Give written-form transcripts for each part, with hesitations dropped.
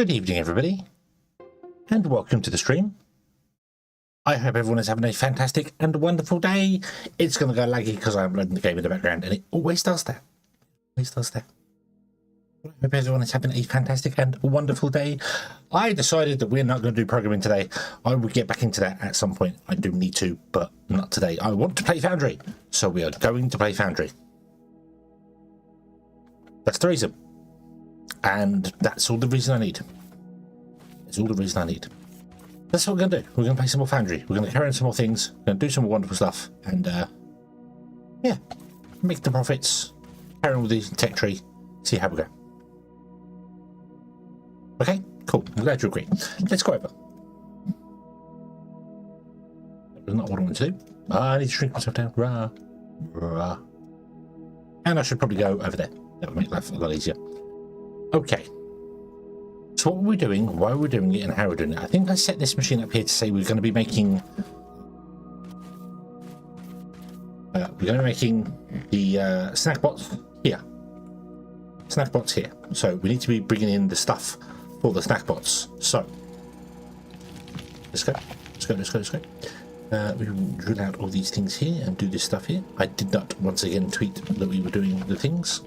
Good evening, everybody, and welcome to the stream. I hope everyone is having a fantastic and wonderful day. It's going to go laggy because I'm loading the game in the background, and it always does that. Always does that. I hope everyone is having a fantastic and wonderful day. I decided that we're not going to do programming today. I will get back into that at some point. I do need to, but not today. I want to play Foundry, so we are going to play Foundry. That's the reason. And that's all the reason I need. That's all the reason I need. That's what we're going to do. We're going to play some more Foundry. We're going to carry on some more things. We're going to do some more wonderful stuff. And, yeah, make the profits. Carry on with the tech tree. See how we go. Okay, cool. I'm glad you agree. Let's go over. That was not what I wanted to do. I need to shrink myself down. Rah. Rah. And I should probably go over there. That would make life a lot easier. Okay, so what we're doing, why we're doing it, and how we're doing it. I think I set this machine up here to say we're going to be making the snack bots here. Snack bots here. So we need to be bringing in the stuff for the snack bots. So let's go. Let's go. Let's go. Let's go. We will drill out all these things here and do this stuff here. I did not once again tweet that we were doing the things.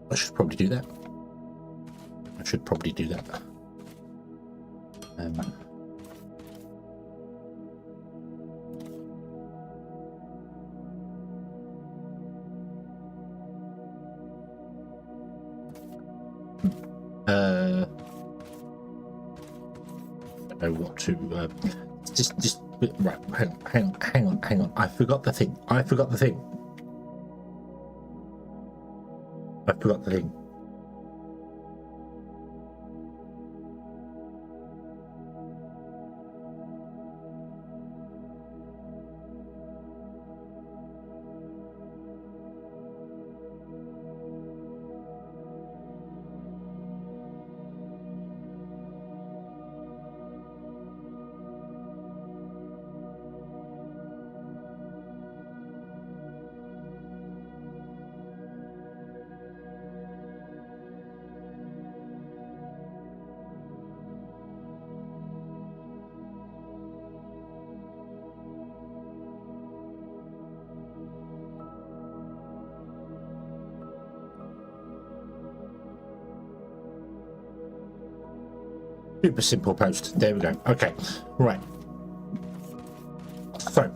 I should probably do that. I should probably do that. I don't know what to. Just right. Hang on. I forgot the thing. I forgot the thing. Super simple post. There we go. Okay, right. So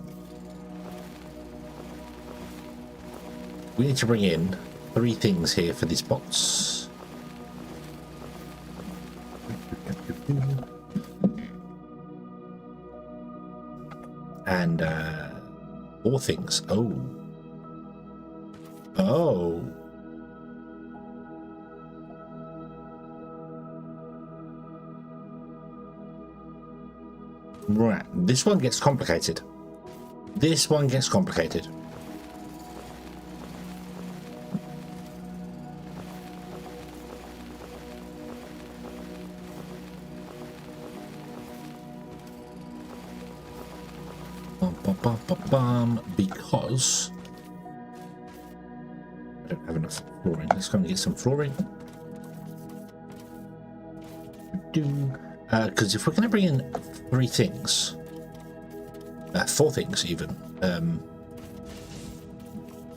we need to bring in 3 things here for these bots. And 4 things. Oh. Right, this one gets complicated. This one gets complicated. Because I don't have enough flooring. Let's go and get some flooring. Because if we're going to bring in 3 things, 4 things even,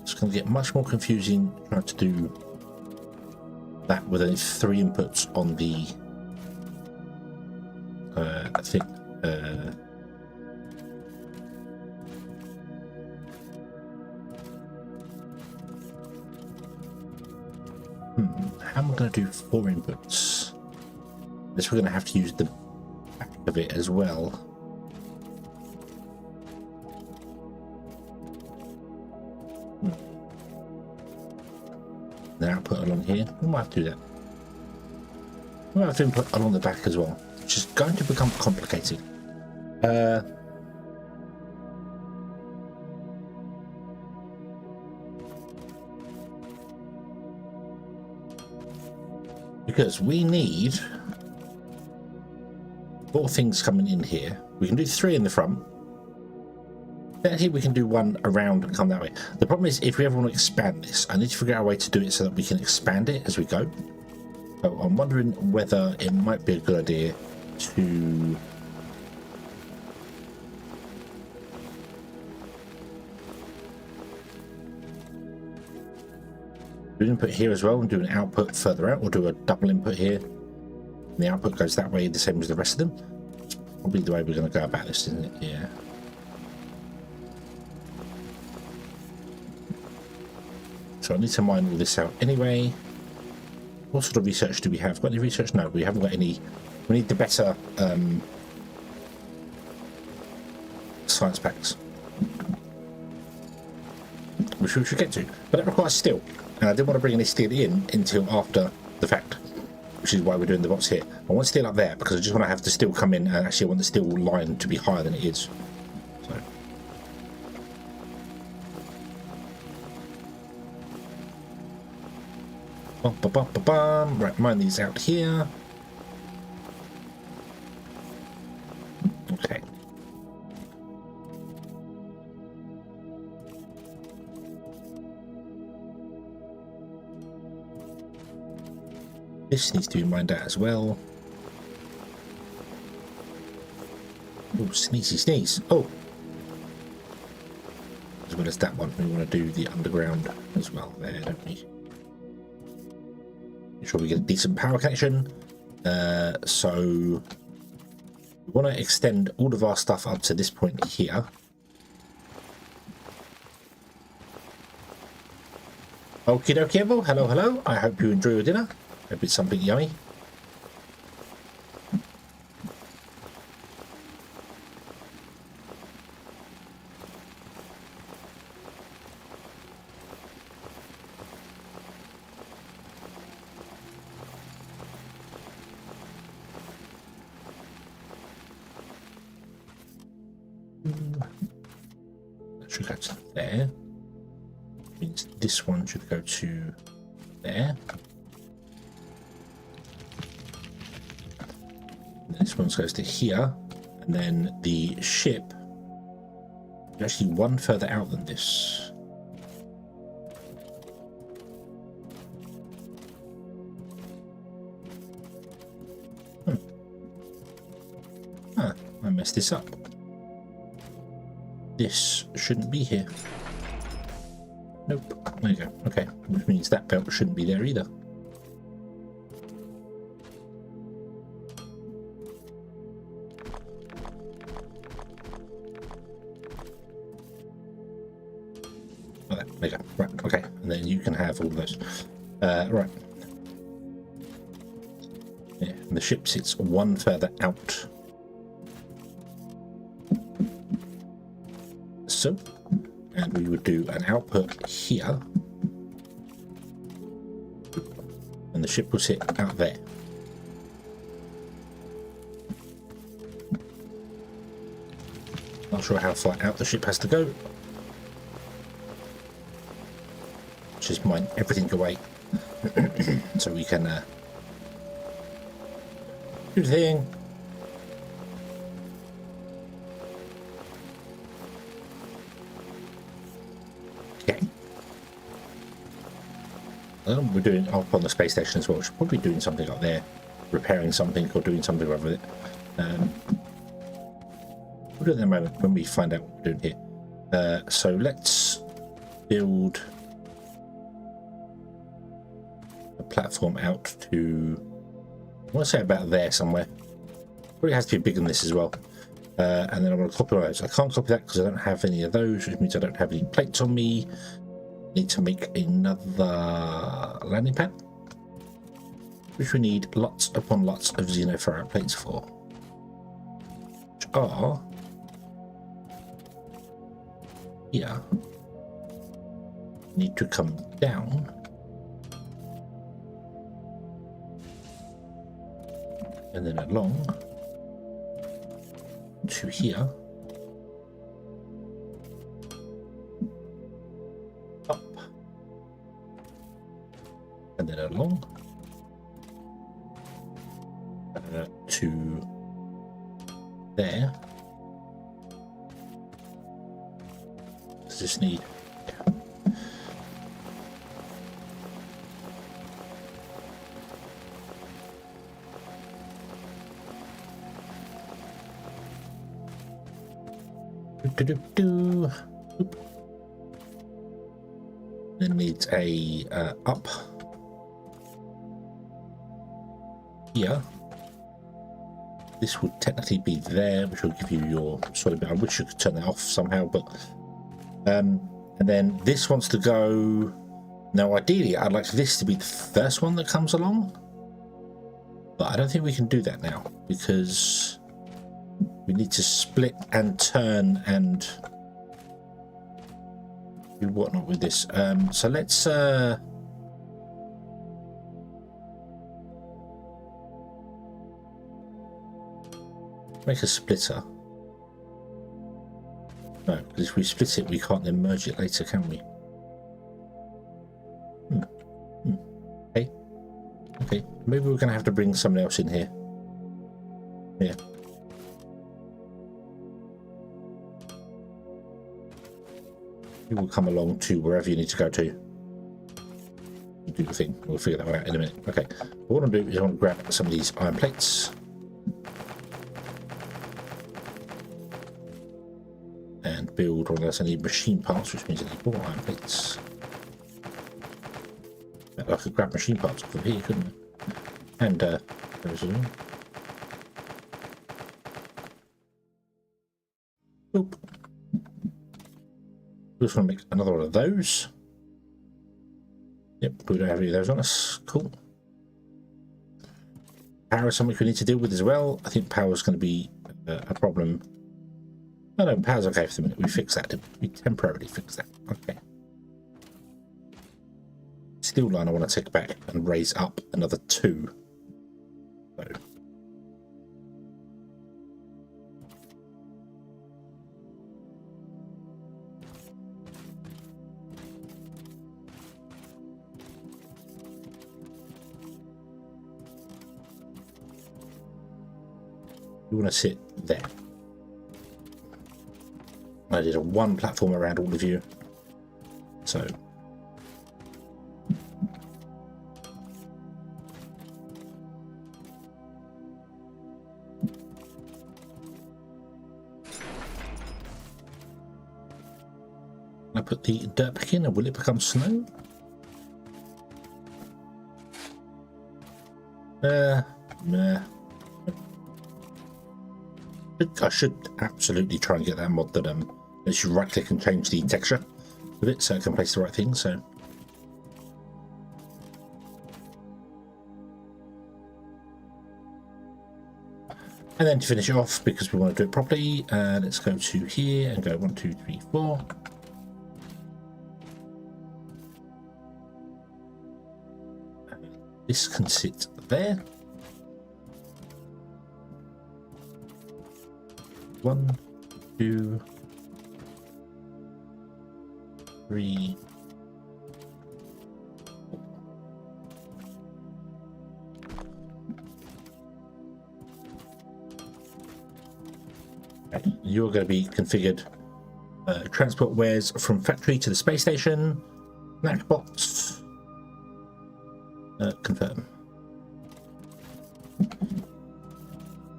it's going to get much more confusing trying to do that with only 3 inputs on the thing. How am I going to do 4 inputs? This we're going to have to use the back of it as well. The output along here. We might have to do that. We might have to input along the back as well, which is going to become complicated. Because we need 4 things coming in here. We can do 3 in the front. Here we can do one around and come that way. The problem is, if we ever want to expand this, I need to figure out a way to do it so that we can expand it as we go. So I'm wondering whether it might be a good idea to do an input here as well and do an output further out, or do a double input here and the output goes that way the same as the rest of them. That's probably the way we're going to go about this, isn't it? Yeah. So I need to mine all this out anyway. What sort of research do we have? Got any research? No, we haven't got any. We need the better science packs, which we should get to. But that requires steel, and I didn't want to bring any steel in until after the fact, which is why we're doing the box here. I want steel up there because I just want to have the steel come in, and actually I want the steel line to be higher than it is. So. Right, mine these out here. Okay. This needs to be mined out as well. Oh, sneezy sneeze. Oh! As well as that one, we want to do the underground as well there, don't we? Make sure we get a decent power connection. So we want to extend all of our stuff up to this point here. Okie dokie, Evo. Hello, hello. I hope you enjoy your dinner. Hope it's something yummy. That should go to there. Means this one should go to there. And this one goes to here, and then the ship is actually one further out than this. I messed this up. This shouldn't be here. Nope. There you go. Okay. Which means that belt shouldn't be there either. Oh, there you go. Right. Okay. And then you can have all of those. Right. Yeah. And the ship sits one further out. So, and we would do an output here, and the ship will sit out there. Not sure how far out the ship has to go. Just mine everything away so we can do the thing. We're doing up on the space station as well. We're probably doing something up there, repairing something or doing something with it. We'll do it in a moment when we find out what we're doing here. So let's build a platform out to, I want to say about there somewhere. Probably has to be bigger than this as well. And then I'm going to copy all those. I can't copy that because I don't have any of those, which means I don't have any plates on me. Need to make another landing pad, which we need lots upon lots of xenoferrite plates for, which are here. Need to come down and then along to here. And then along to there, does this need? Do. It needs a up here. This would technically be there, which will give you your solid bit. I wish you could turn that off somehow, but and then this wants to go. Now, ideally, I'd like this to be the first one that comes along, but I don't think we can do that now because we need to split and turn and do whatnot with this. So let's make a splitter. No, because if we split it, we can't then merge it later, can we? Okay. Okay. Maybe we're going to have to bring someone else in here. Yeah. You will come along to wherever you need to go to. Do the thing. We'll figure that one out in a minute. Okay. What I want to do is I want to grab some of these iron plates. And build one of those. I need machine parts, which means I need more iron plates. I could grab machine parts from here, couldn't I? And there's a room. Oop. Just want to make another one of those. Yep, we don't have any of those on us. Cool. Power is something we need to deal with as well. I think power is going to be a problem. Oh no, power's okay for the minute. We fix that. We temporarily fix that. Okay. Steel line I want to take back and raise up another 2. So. You want to sit there. I did a 1 platform around all of you. So I put the dirt back in, and will it become snow? Nah. I should absolutely try and get that mod that lets you right click and change the texture of it so it can place the right thing. So and then to finish it off, because we want to do it properly, let's go to here and go 1, 2, 3, 4. This can sit there. 1, 2, 3. Okay. You're going to be configured. Transport wares from factory to the space station. Snack box. Confirm.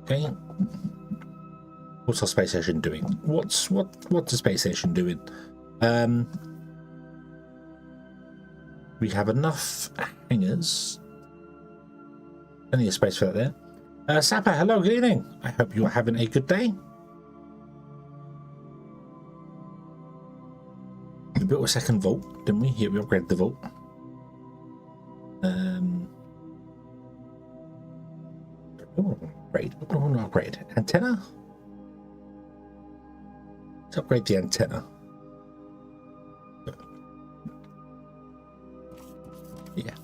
Okay. What's our space station doing? What's the space station doing? We have enough hangars. Plenty of space for that there. Sapper, hello, good evening. I hope you are having a good day. We built a second vault, didn't we? Here we upgraded the vault. Upgrade. Antenna? Let's upgrade the antenna. Yeah.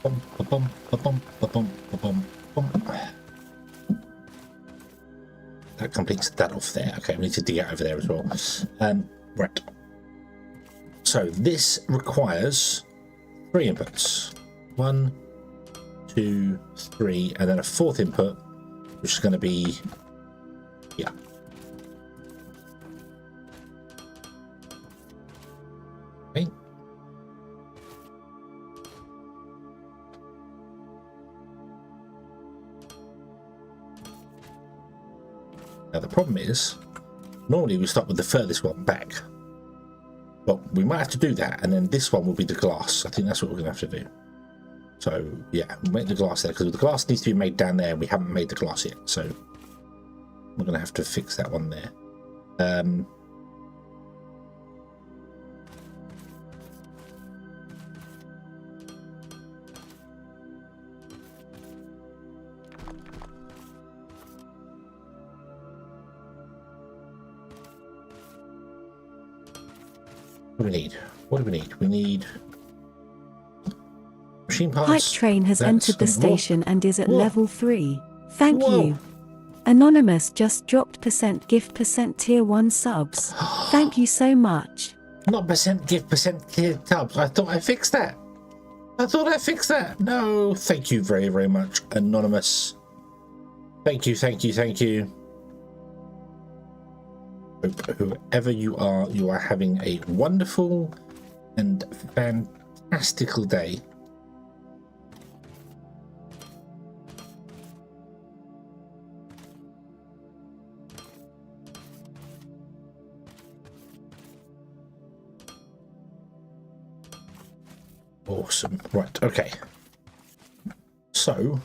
Bum, ba-bum, ba-bum, ba-bum, ba-bum. That completes that off there. Okay, we need to dig out over there as well. Right. So this requires 3 inputs. 1, 2, 3, and then a 4th input, which is going to be here. Okay. Now the problem is, normally we start with the furthest one back, but we might have to do that, and then this one will be the glass. I think that's what we're going to have to do. So yeah, we'll make the glass there, because the glass needs to be made down there. We haven't made the glass yet, so we're going to have to fix that one there. What do we need? What do we need? We need machine parts. Hype Train has entered the station and is at level 3. Thank Whoa. you. Anonymous just dropped %gift tier 1 subs. Thank you so much. Not %gift tier tubs. I thought I fixed that. I thought I fixed that. No, thank you very, very much, Anonymous. Thank you, thank you, thank you. Whoever you are having a wonderful and fantastical day. Awesome. Right, okay. So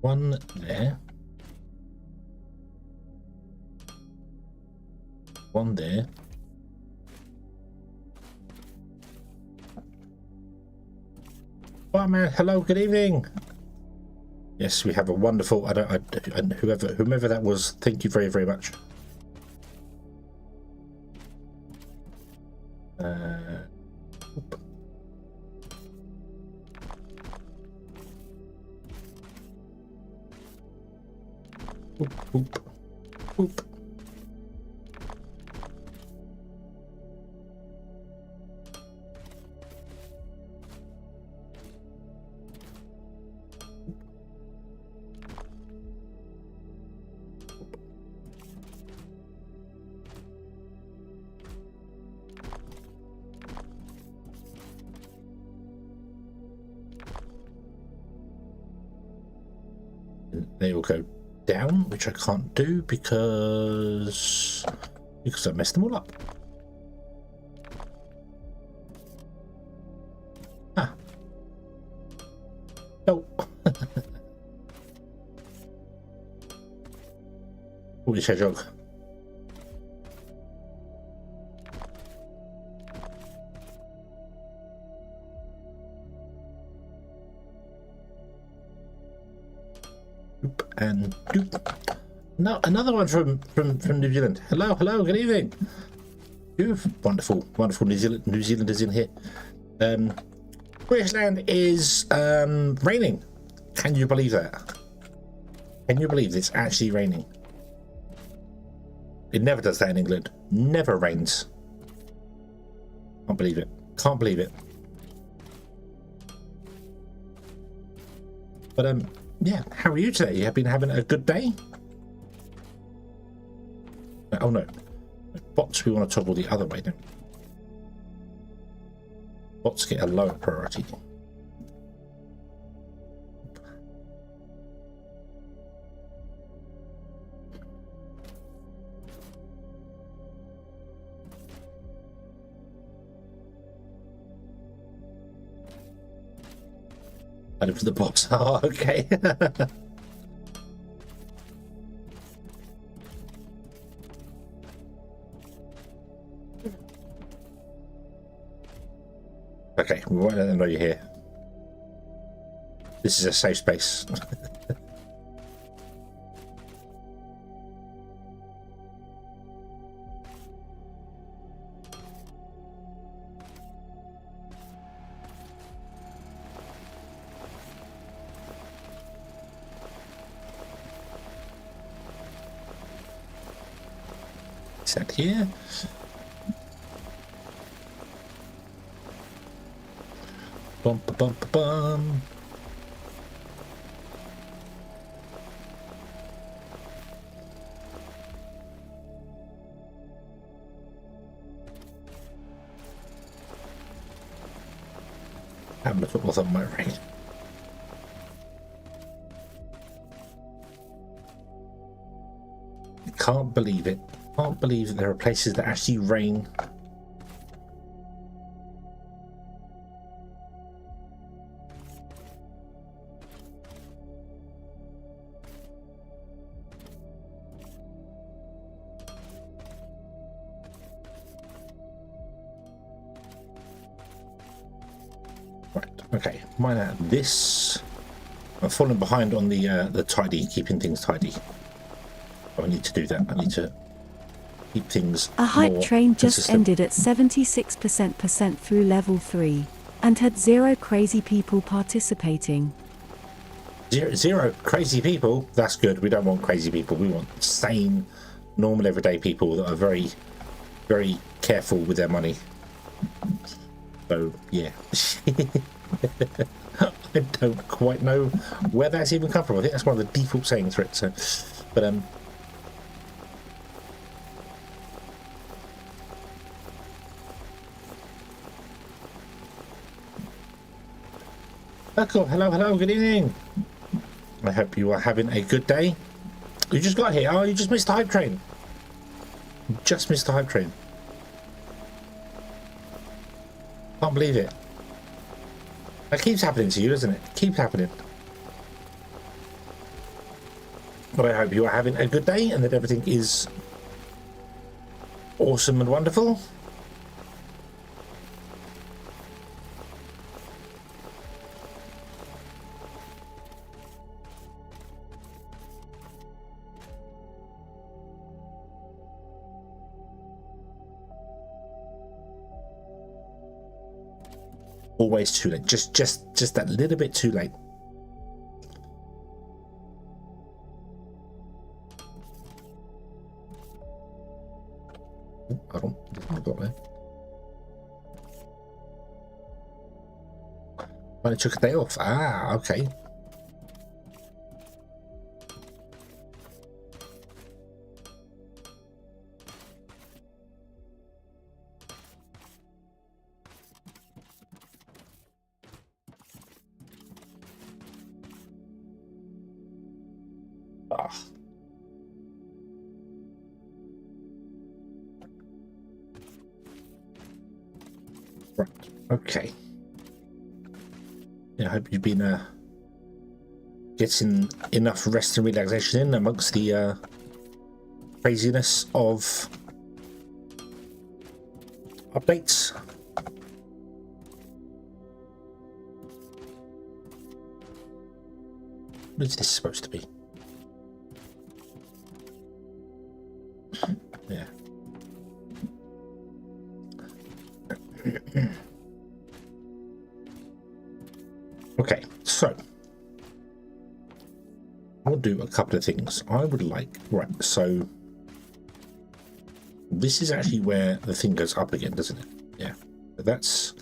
one there, one there, Fireman, hello, good evening. Yes, we have a wonderful, and whomever that was, thank you very, very much. Oop. Oop, oop, oop. They will go down, which I can't do because I messed them all up. Ah. No. Holy hedgehog. And no, another one from New Zealand. Hello, good evening. You wonderful New Zealanders in here. British land is raining. Can you believe that? Can you believe it's actually raining? It never does that in England. Never rains. Can't believe it. Can't believe it. But yeah, how are you today? You have been having a good day? Oh no. Bots, we want to toggle the other way, don't we? Bots get a lower priority. Add it for the bots. Oh, okay. Okay, we won't let them know you're here. This is a safe space. Set here. Bum ba bum ba bum. Having a football on my right. I can't believe it. Can't believe that there are places that actually rain. Okay, mine out this. I'm falling behind on the tidy, keeping things tidy. Oh, I need to do that. I need to keep things. A hype train just consistent. ended at 76% through level 3 and had 0 crazy people participating. Zero crazy people. That's good. We don't want crazy people. We want sane, normal, everyday people that are very, very careful with their money. So yeah. I don't quite know where that's even come from. I think that's one of the default sayings for it. So, but Knuckle, hello, good evening. I hope you are having a good day. You just got here. Oh, you just missed the hype train. You just missed the hype train. Can't believe it. That keeps happening to you, doesn't it? Keeps happening. But I hope you are having a good day and that everything is awesome and wonderful. Always too late. Just that little bit too late. Hold on. I got there. Well, it took a day off. Ah, okay. Right. Okay. Yeah, I hope you've been getting enough rest and relaxation in amongst the craziness of updates. What is this supposed to be? Yeah. Okay, so I'll do a couple of things. I would like, right, so this is actually where the thing goes up again, doesn't it? Yeah, but that's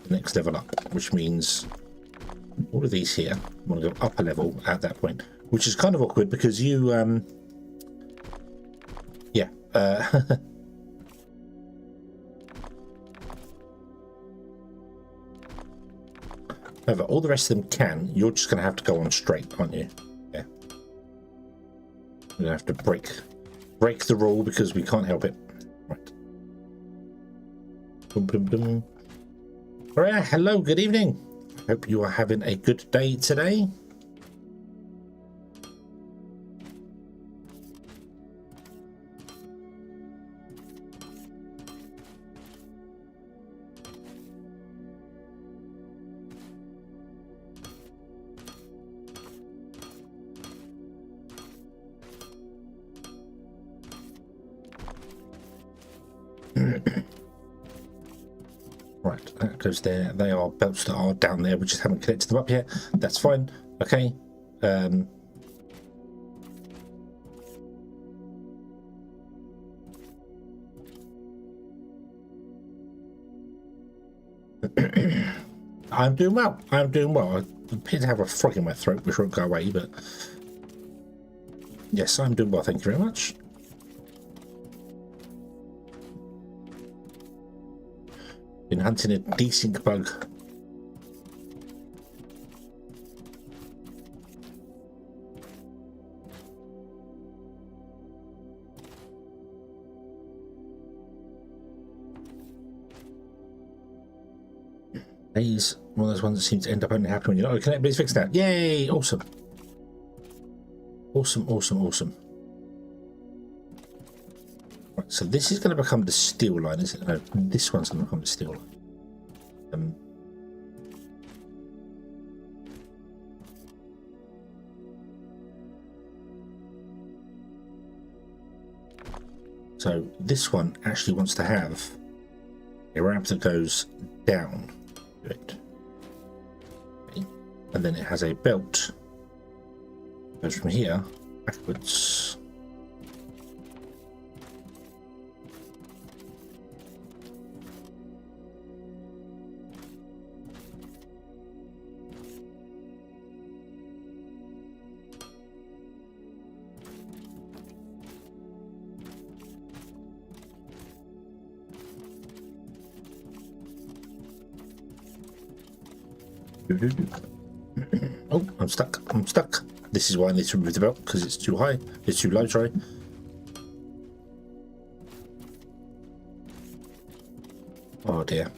the next level up, which means all of these here, I want to go up a level at that point, which is kind of awkward because you, yeah, however, all the rest of them can. You're just going to have to go on straight, aren't you? Yeah. We're going to have to break the rule because we can't help it. Right. Boom, boom, boom. All right. Hello. Good evening. Hope you are having a good day today. Right, that goes there. They are belts that are down there. We just haven't connected them up yet. That's fine. Okay. I'm doing well. I'm doing well. I appear to have a frog in my throat, which won't go away, but yes, I'm doing well. Thank you very much. Been hunting a decent bug. He's one of those ones that seems to end up only happening when you're not connected, but it's fixed now. Yay! Awesome. Awesome, awesome, awesome. Right, so this is going to become the steel line, isn't it? No, this one's going to become the steel line. So this one actually wants to have a ramp that goes down to it. Okay. And then it has a belt that goes from here backwards. Oh, I'm stuck. I'm stuck. This is why I need to remove the belt, because it's too high. It's too low, sorry. Oh dear.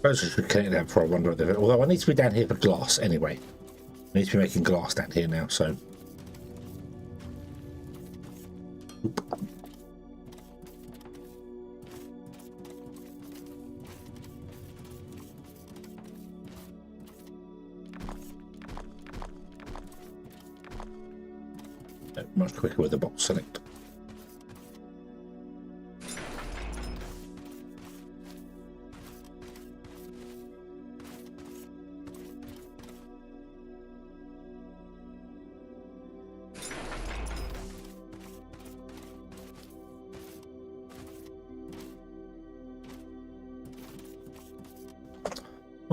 I suppose I should connect that before I wander over there. Although I need to be down here for glass anyway. I need to be making glass down here now, so. Oop. No, much quicker with the box select.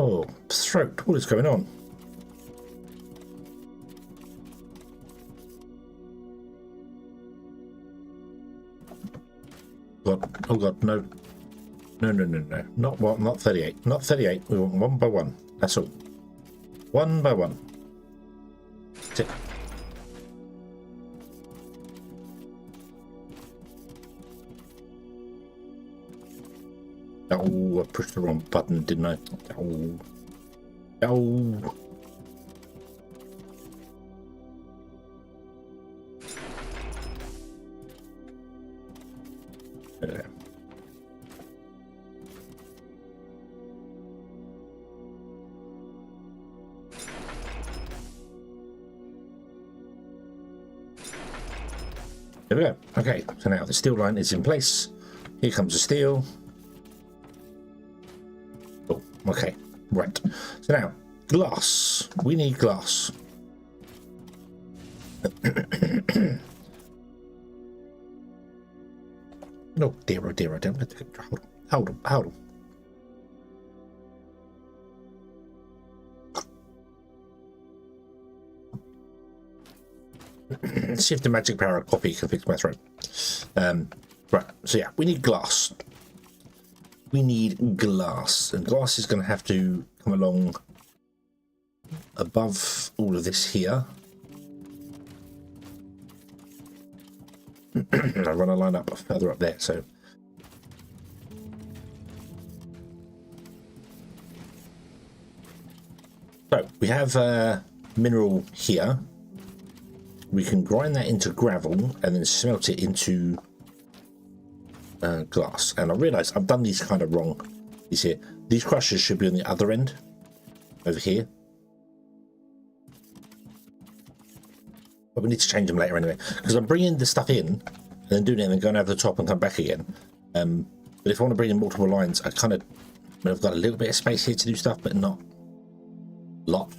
Oh, throat, what is going on? God, oh God, no. No, no, no, no. Not what, not 38. Not 38. We want one by one. That's all. One by one. That's it. Oh, I pushed the wrong button, didn't I? Oh. Oh. There. There we go. Okay, so now the steel line is in place. Here comes the steel. Oh, okay, right. So now, glass. We need glass. Oh dear, oh dear, oh dear. Hold on, hold on. Let's see if the magic power of coffee can fix my throat. Right, so yeah, we need glass. We need glass. And glass is going to have to come along above all of this here. I run a line up further up there, so. we have mineral here. We can grind that into gravel and then smelt it into glass. And I realise I've done these kind of wrong. These here, these crushers should be on the other end, over here. But we need to change them later anyway, because I'm bringing the stuff in and then doing it and then going over the top and come back again. But if I want to bring in multiple lines, I kind of, I've got a little bit of space here to do stuff, but not a lot.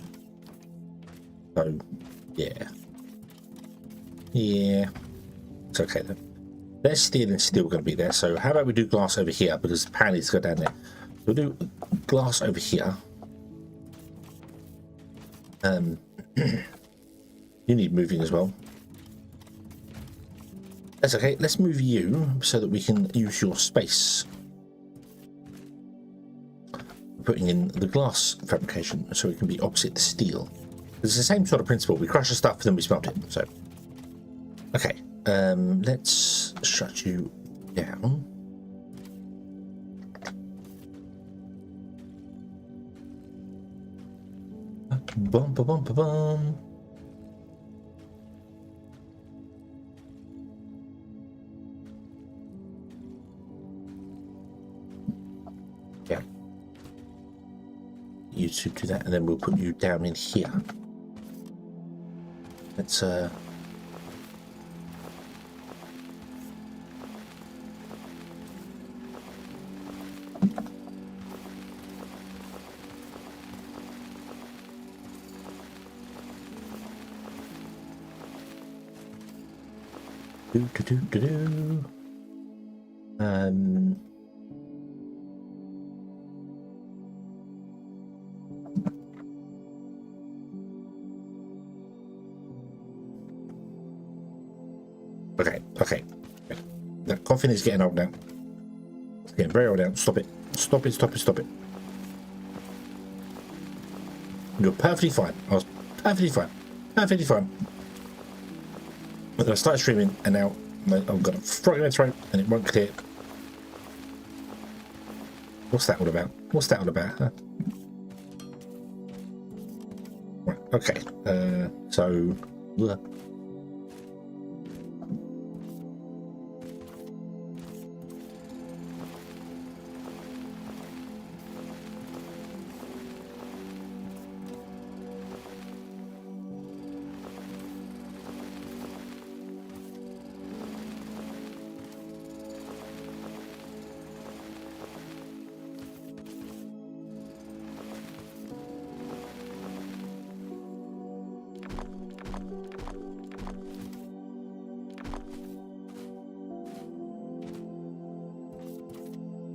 So, yeah. Yeah. It's okay then. There's steel and steel going to be there. So how about we do glass over here, because the pan needs to go down there. We'll do glass over here. You need moving as well. That's okay. Let's move you so that we can use your space. Putting in the glass fabrication so it can be opposite the steel. It's the same sort of principle. We crush the stuff and then we smelt it. So, okay. Let's shut you down. Bum, bum, bum, bum, bum. Yeah. You two do that, and then we'll put you down in here. Let's okay. That coffin is getting old now. It's getting very old now. Stop it. Stop it, stop it, stop it. You're perfectly fine. I was perfectly fine. Perfectly fine. But then I started streaming and now I've got a frog in my throat and it won't clear. What's that all about? What's that all about, huh? Right, okay. So...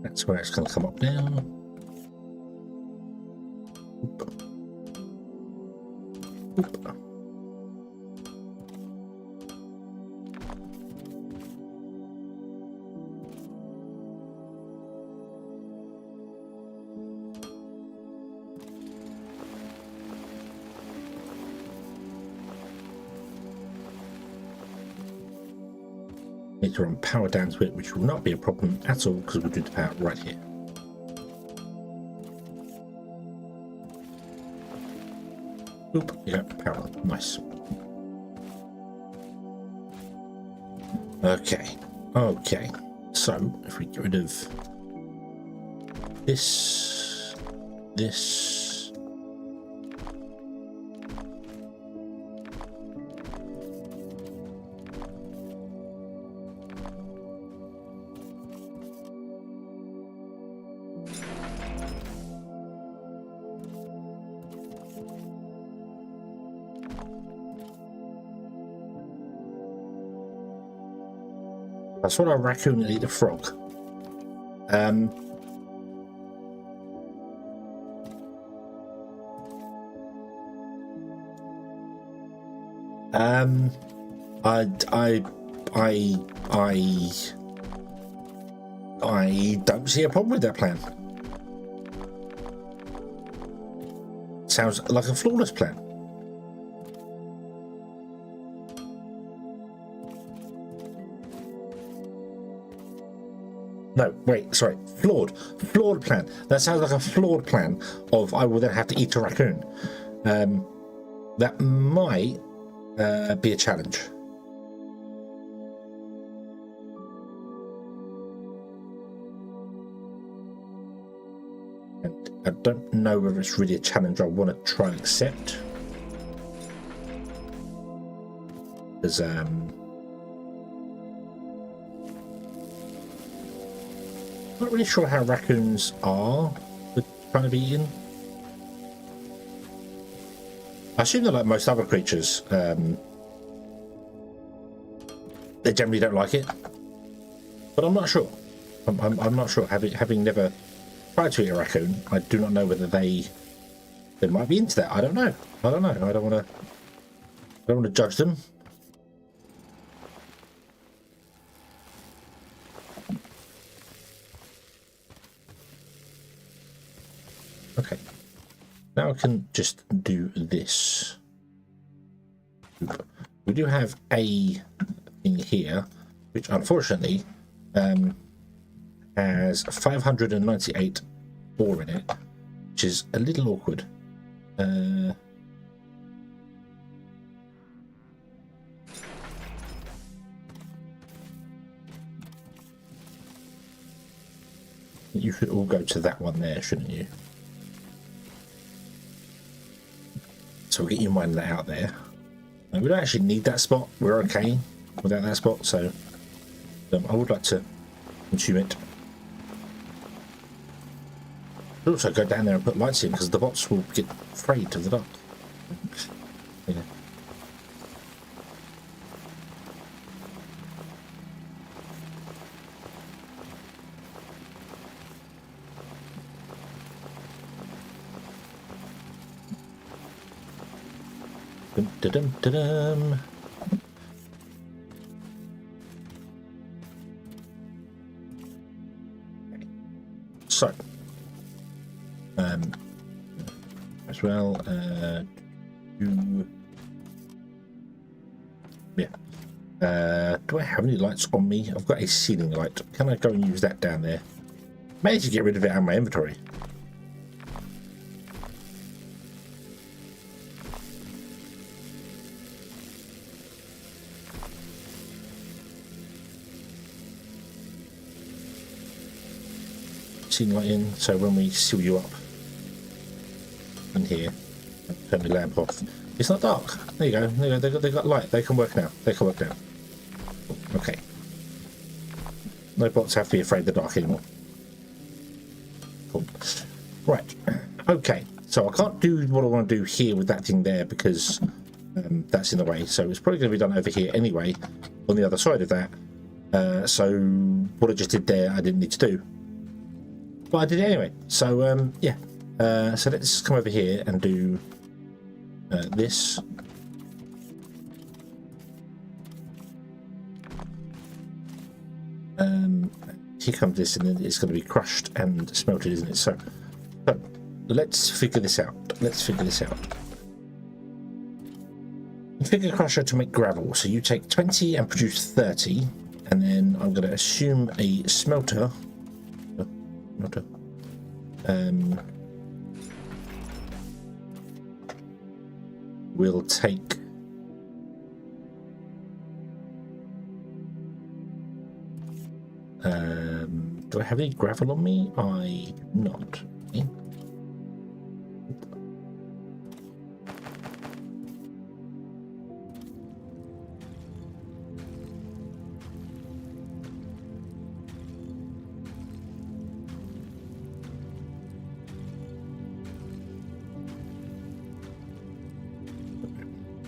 That's where it's going to come up now. Oop. Oop. Need to run power down to it, which will not be a problem at all because we'll do the power right here. Oop, yeah, power, nice. Okay, okay. So if we get rid of this. I saw a raccoon and eat a frog. I don't see a problem with that plan. Sounds like a flawless plan. No, wait, sorry, flawed plan. That sounds like a flawed plan of I will then have to eat a raccoon. That might be a challenge. And I don't know whether it's really a challenge I want to try and accept. Because not really sure how raccoons are with trying to be eaten. I assume they're like most other creatures. They generally don't like it, but I'm not sure. I'm not sure. Having never tried to eat a raccoon, I do not know whether they might be into that. I don't know. I don't want to judge them. Okay. Now I can just do this. We do have a thing here, which unfortunately has 598 ore in it, which is a little awkward. You should all go to that one there, shouldn't you? So we'll get you mining that out there. We don't actually need that spot. We're okay without that spot, so I would like to consume it. I'll also go down there and put lights in because the bots will get afraid of the dark. Yeah. Dum-dum-dum-dum. So, as well, do I have any lights on me? I've got a ceiling light. Can I go and use that down there? Maybe to get rid of it out of my inventory. Light in, so when we seal you up in here, turn the lamp off. It's not dark. There you go. There you go. They got light. They can work now. They can work now. Okay. No bots have to be afraid of the dark anymore. Cool. Right. Okay. So I can't do what I want to do here with that thing there because that's in the way. So it's probably going to be done over here anyway, on the other side of that. So what I just did there, I didn't need to do. But I did it anyway, so yeah. So let's come over here and do this. Here comes this, and then it's going to be crushed and smelted, isn't it? So let's figure this out. Configure crusher to make gravel. So you take 20 and produce 30, and then I'm going to assume a smelter. We'll take do I have any gravel on me? I do not. Okay.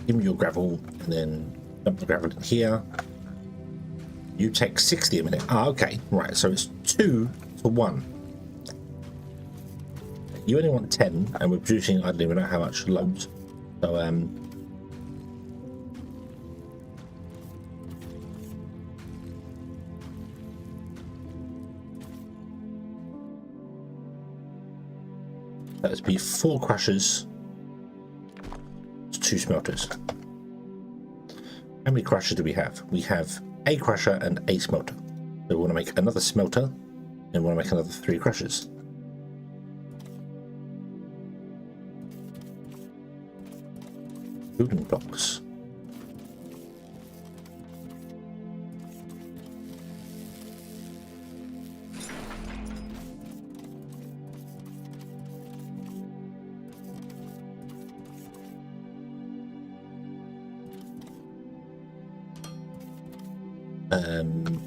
Give me your gravel and then dump the gravel in here. You take 60 a minute. Ah, okay. Right, so it's 2 to 1. You only want 10, and we're producing, I don't even know how much, loads. So, that would be 4 crushers. 2 smelters. How many crushers do we have? We have a crusher and a smelter. So we want to make another smelter and we want to make another 3 crushers. Building blocks.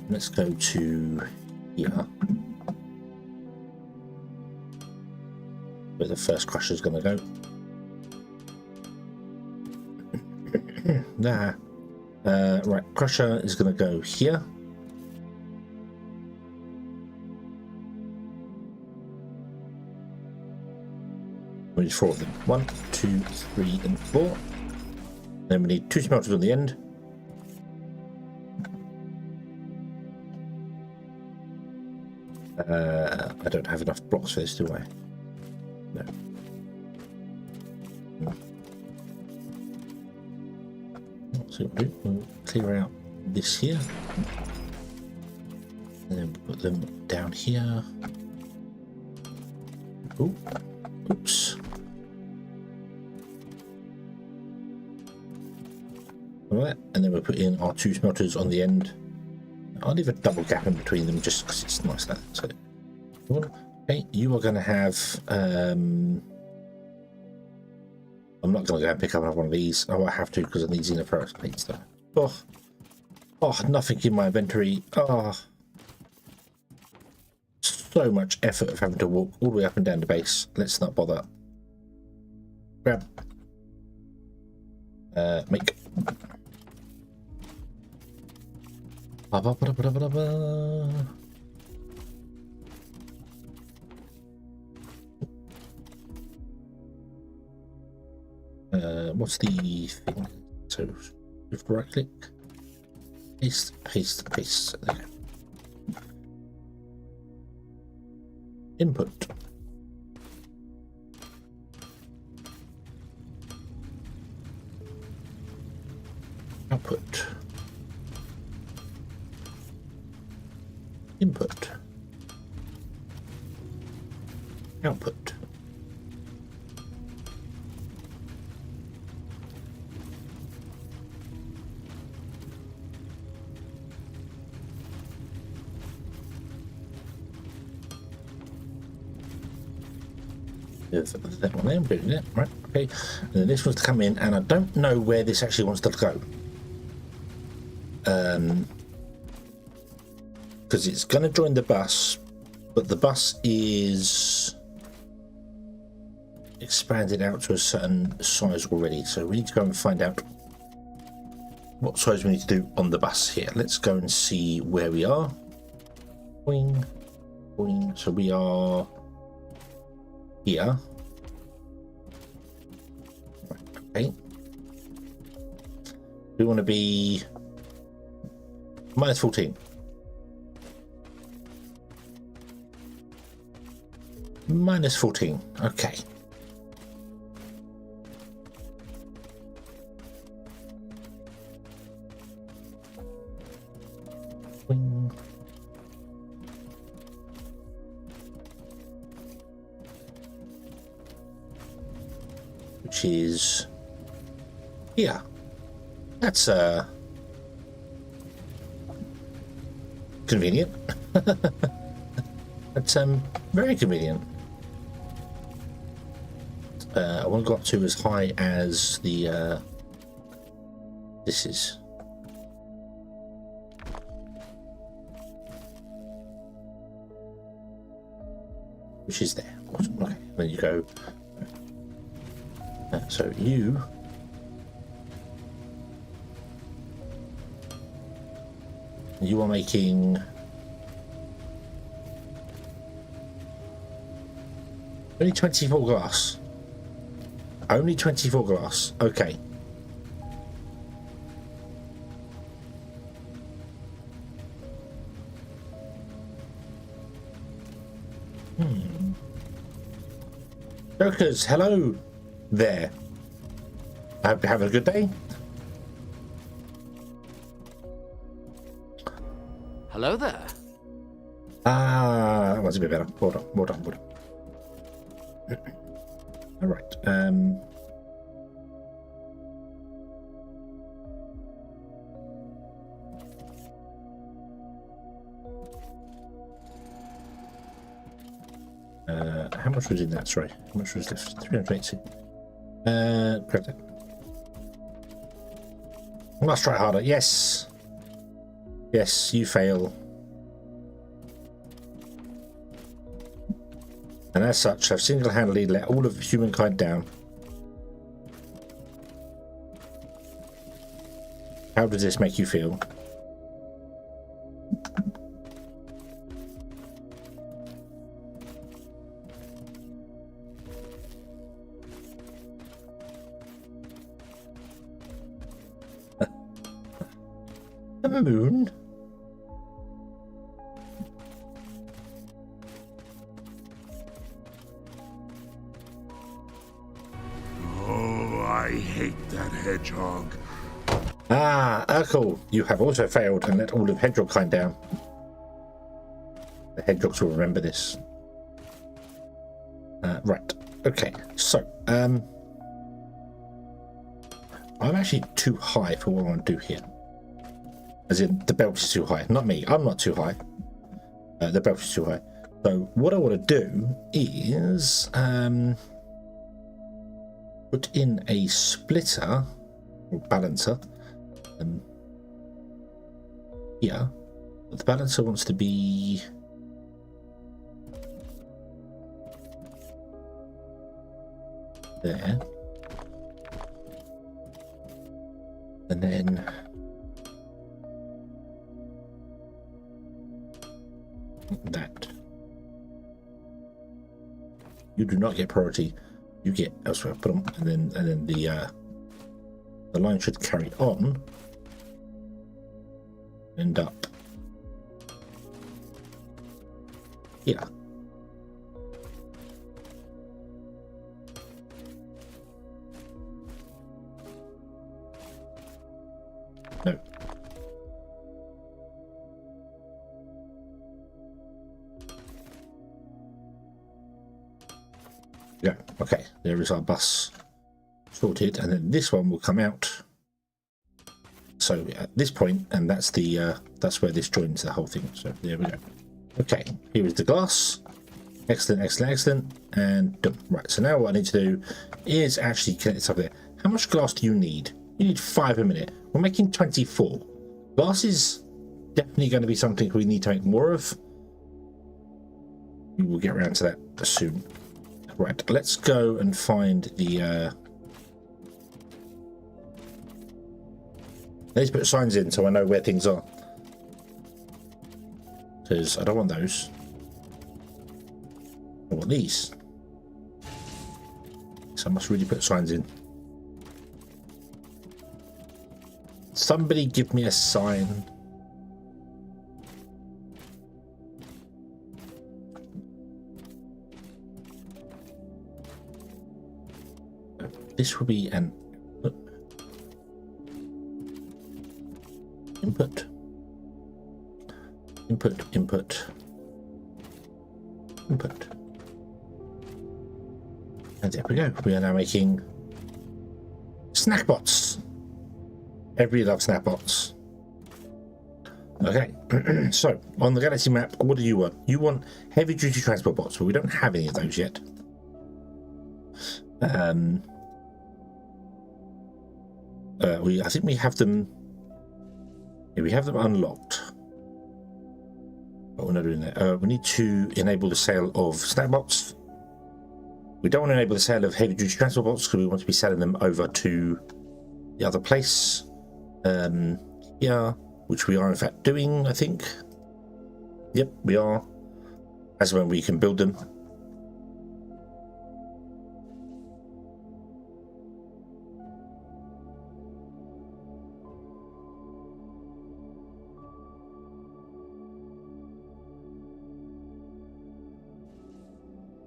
Let's go to here, where the first crusher is going to go. Nah. Right, crusher is going to go here. We need 4 of them. 1, 2, 3, and 4. Then we need 2 smelters on the end. I don't have enough blocks for this, do I? No. So we'll clear out this here, and then we'll put them down here. Ooh. Oops. Alright, and then we'll put in our 2 smelters on the end. I'll leave a double gap in between them just because it's nice that. So, okay, you are going to have. I'm not going to go and pick up another one of these. Oh, I have to because I need xenophorus plates though. Oh, nothing in my inventory. Oh, so much effort of having to walk all the way up and down the base. Let's not bother. Grab. Make. What's the thing? So, with right click, paste, paste, paste. There you go. Input. Output. Input. Output. There's that one there, I'm doing it. Right, okay. And then this one's to come in, and I don't know where this actually wants to go. Because it's going to join the bus, but the bus is expanded out to a certain size already, so we need to go and find out what size we need to do on the bus here. Let's go and see where we are. Boing, boing. So we are here. Right, okay. We want to be minus 14. Minus 14. Okay. Boing. Which is here. That's convenient. That's very convenient. I want to go up to as high as the this is. Which is there. Awesome. Okay, then you go. So you are making only 24 glass. Only 24 glass. Okay. Jokers, hello there. I hope you're having a good day. Hello there. Ah, that was a bit better. Hold on, hold on, hold on. All right. How much was in that? Sorry, how much was left? 380. Grab that. Must try harder. Yes. Yes, you fail. And as such, I've single-handedly let all of humankind down. How does this make you feel? The moon? Oh, I hate that hedgehog. Ah, Urkel, you have also failed and let all of hedgehog kind down. The hedgehogs will remember this. Right. Okay. So, I'm actually too high for what I want to do here. As in, the belt is too high. Not me. I'm not too high. The belt is too high. So, what I want to do is put in a splitter or balancer. Here, but the balancer wants to be there, and then that. You do not get priority. You get elsewhere. Put them, and then the line should carry on. End up here. No. Yeah, okay, there is our bus sorted, and then this one will come out. So at this point, and that's the that's where this joins the whole thing. So there we go. Okay, here is the glass. Excellent, excellent, excellent, and done. Right. So now what I need to do is actually connect this up there. How much glass do you need? You need 5 a minute. We're making 24. Glass is definitely going to be something we need to make more of. We will get around to that soon. Right. Let's go and find the. Let's put signs in so I know where things are. Because I don't want those. I want these. So I must really put signs in. Somebody give me a sign. This will be an input, input, input, input. And there we go. We are now making snack bots. Everybody loves snack bots. Okay, so on the galaxy map, what do you want? You want heavy duty transport bots, but we don't have any of those yet. I think we have them. Yeah, we have them unlocked. But we're not doing that. We need to enable the sale of snack bots. We don't want to enable the sale of heavy duty transport bots because we want to be selling them over to the other place. Yeah, which we are in fact doing, I think. Yep, we are. As when we can build them.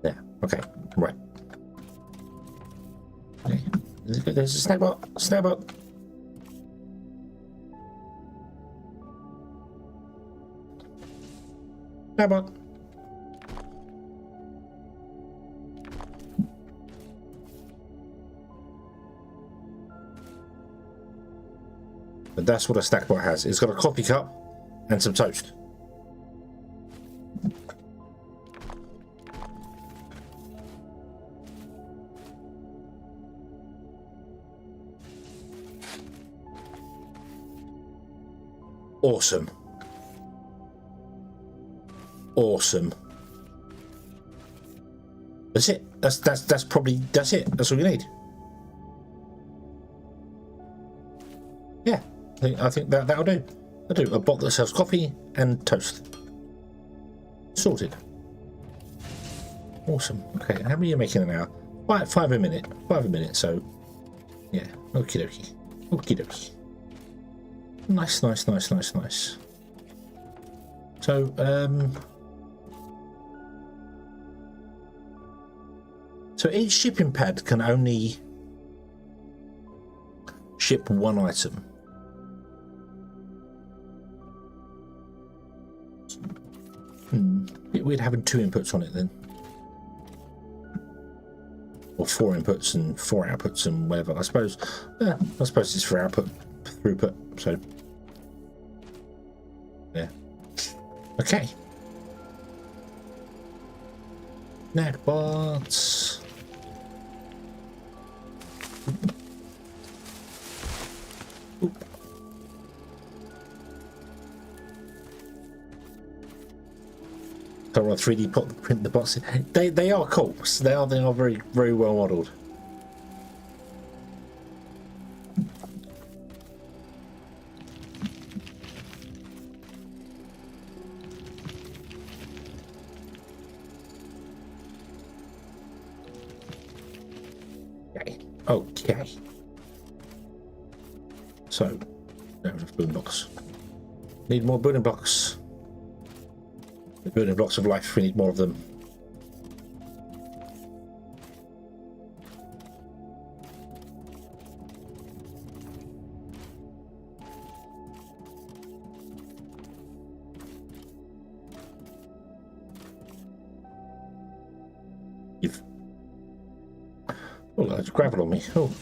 There. Okay. Right. Okay. There's a snack bot. Snack bot. Snack bot. But that's what a snack bot has. It's got a coffee cup and some toast. Awesome. Awesome. That's it. That's probably it. That's all you need. Yeah, I think that'll do. I'll do a bottle that sells coffee and toast. Sorted. Awesome. Okay, how many are you making an hour? Five a minute. 5 a minute. So, yeah. Okie dokie. Okie dokie. Nice, nice, nice, nice, nice. So, so each shipping pad can only ship one item. We'd having 2 inputs on it then, or 4 inputs and 4 outputs and whatever. I suppose it's for output throughput. So yeah. Okay. Neckbots. Oop. So I'll 3D print the boxes. They are cool. They are very, very well modelled. Okay. So, now we have building blocks. Need more building blocks. The building blocks of life, we need more of them. Oh, there's gravel on me. Oh.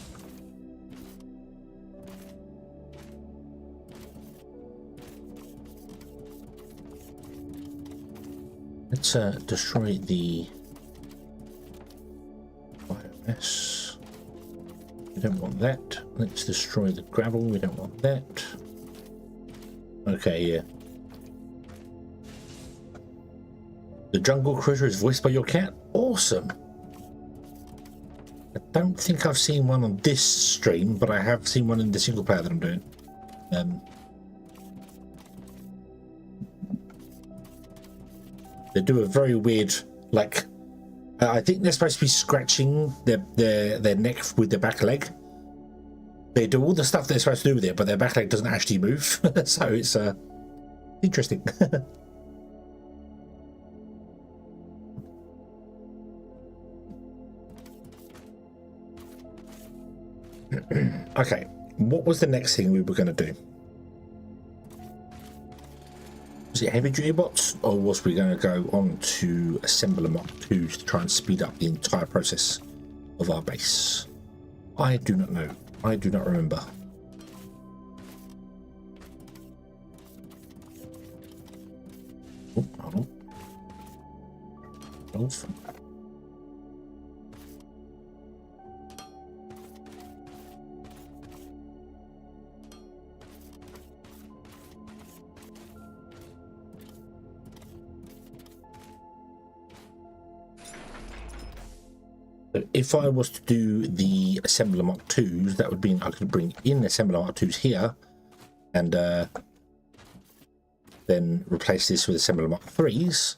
Let's destroy the biomass. We don't want that. Let's destroy the gravel. We don't want that. Okay, yeah. The jungle critter is voiced by your cat. Awesome. I don't think I've seen one on this stream, but I have seen one in the single player that I'm doing. They do a very weird, like, I think they're supposed to be scratching their neck with their back leg. They do all the stuff they're supposed to do with it, but their back leg doesn't actually move. So it's interesting. Okay, what was the next thing we were going to do? Was it heavy duty bots, or was we going to go on to Assembler Mark 2 to try and speed up the entire process of our base? I do not know. I do not remember. Oh, hold on. 12. So if I was to do the Assembler Mark 2s, that would mean I could bring in Assembler Mark 2s here and then replace this with Assembler Mark 3s.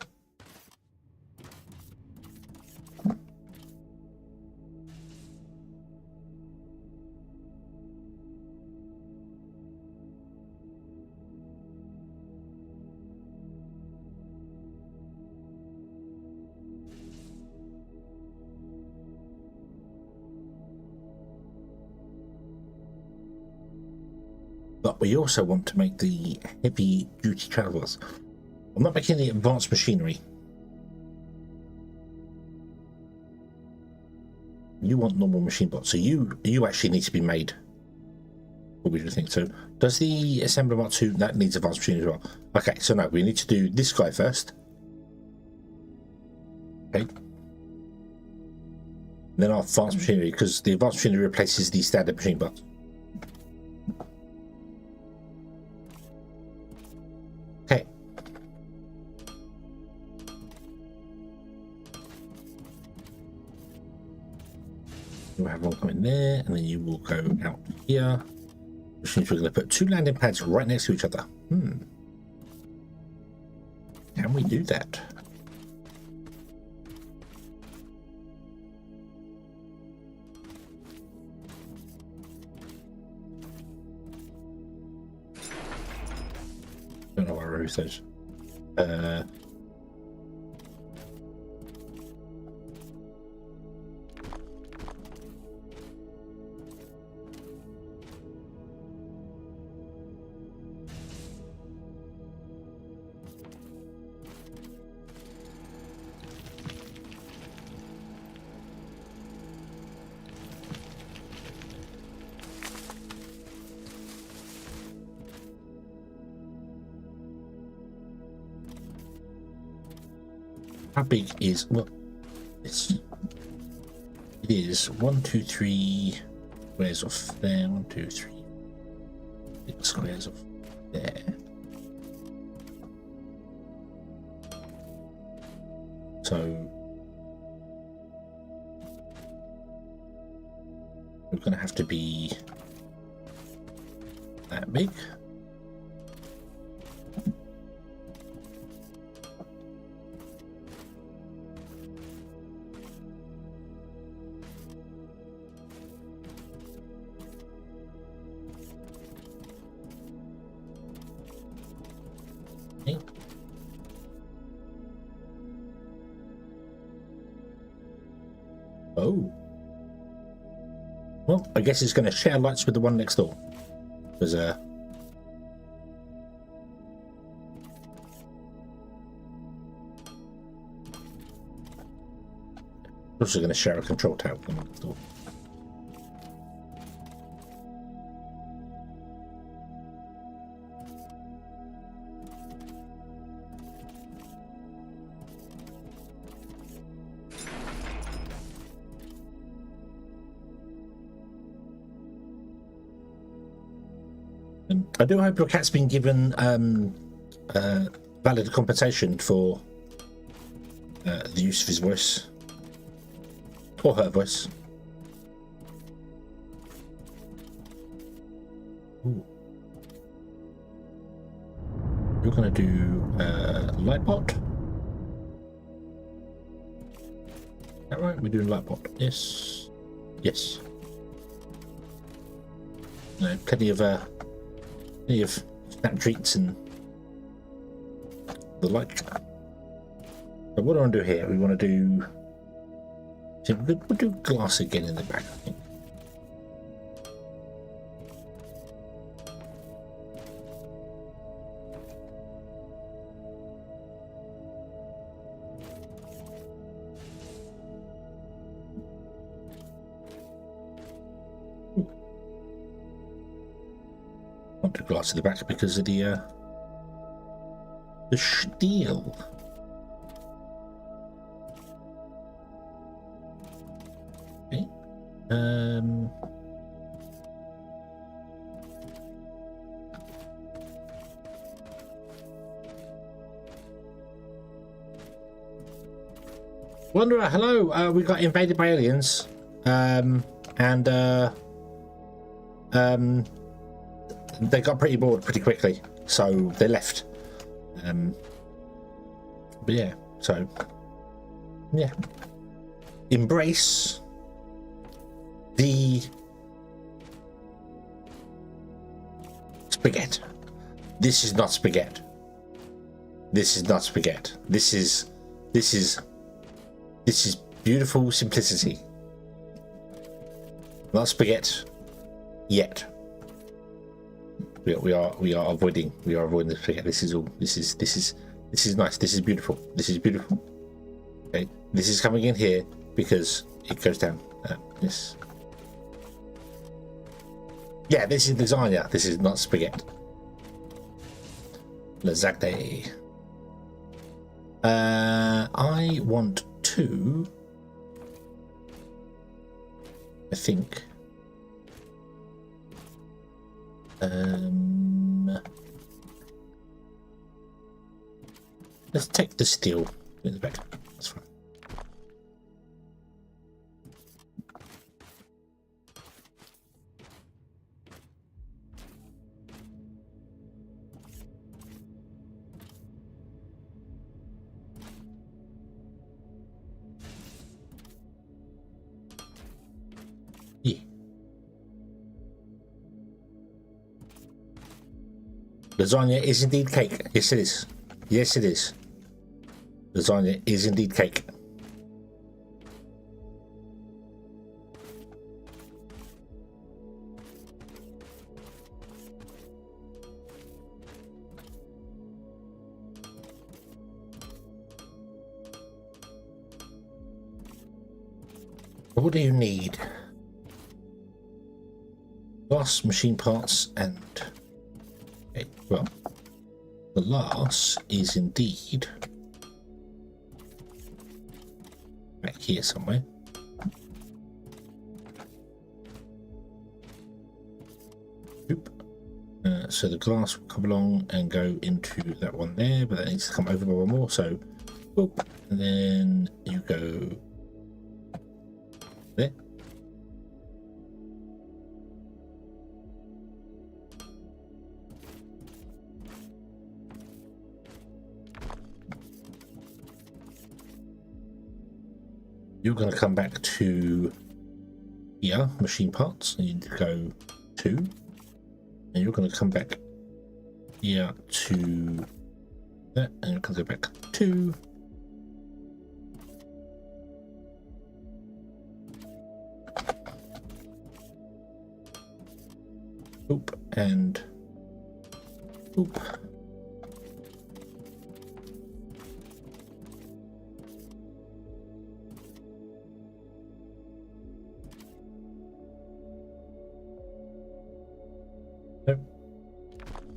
But we also want to make the heavy duty travelers. I'm not making the advanced machinery. You want normal machine bots, so you actually need to be made. What would you think? So does the Assembler Mark 2 that needs advanced machinery as well? Okay, so no, we need to do this guy first. Okay. Then our advanced machinery, because the advanced machinery replaces the standard machine bots. You'll have one coming there, and then you will go out here. Which means we're going to put 2 landing pads right next to each other. Can we do that? Don't know what Ruth says. How big is, well, it is 1, 2, 3 squares off there, 1, 2, 3 6 squares off there. So we're going to have to be that big. Oh. Well, I guess it's going to share lights with the one next door. Because, also going to share a control tower with the one next door. I do hope your cat's been given valid compensation for the use of his voice or her voice. Ooh. We're going to do Lightbot. Is that right? We're doing Lightbot. Yes. Yes. No, plenty of snap treats and the like. So what do I want to do here? We want to do. We'll do glass again in the back, I think. Want to glass at the back because of the steel. Okay. Wanderer, hello. We got invaded by aliens, they got pretty bored pretty quickly, so they left. But yeah, so yeah, embrace the spaghetti. This is not spaghetti. This is not spaghetti. This is beautiful simplicity. Not spaghetti yet. We are avoiding the spaghetti. This is nice. This is beautiful. This is beautiful. Okay, this is coming in here because it goes down. This. Yeah, this is lasagna. This is not spaghetti. Lasagna. I want to. I think. Let's take the steel in the back. That's fine. Lasagna is indeed cake. Yes, it is. Yes, it is. Lasagna is indeed cake. What do you need? Glass, machine parts, and... Okay, well, the glass is indeed back here somewhere. Oop. So the glass will come along and go into that one there, but that needs to come over by one more, so oop, and then you go there. You're going to come back to here, machine parts, and you need to go 2. And you're going to come back here to that, and you're going to go back 2. Oop, and oop. Nope.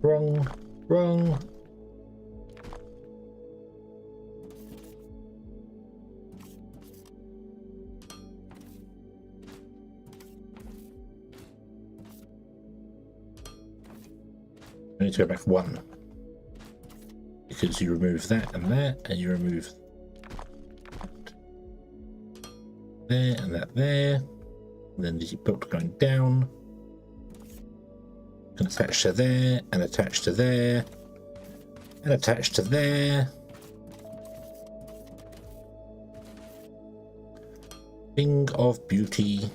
Wrong, wrong. I need to go back 1 because you remove that, and you remove there and that there, and then the bolt going down, and attach to there, and attach to there, and attach to there. Thing of beauty.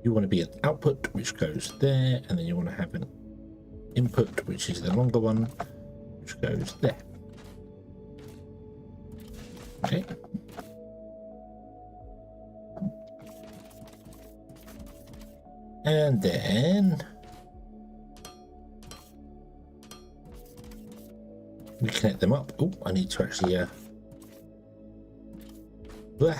You want to be an output which goes there, and then you want to have an input which is the longer one which goes there. Okay. And then we connect them up. Oh, I need to actually blah.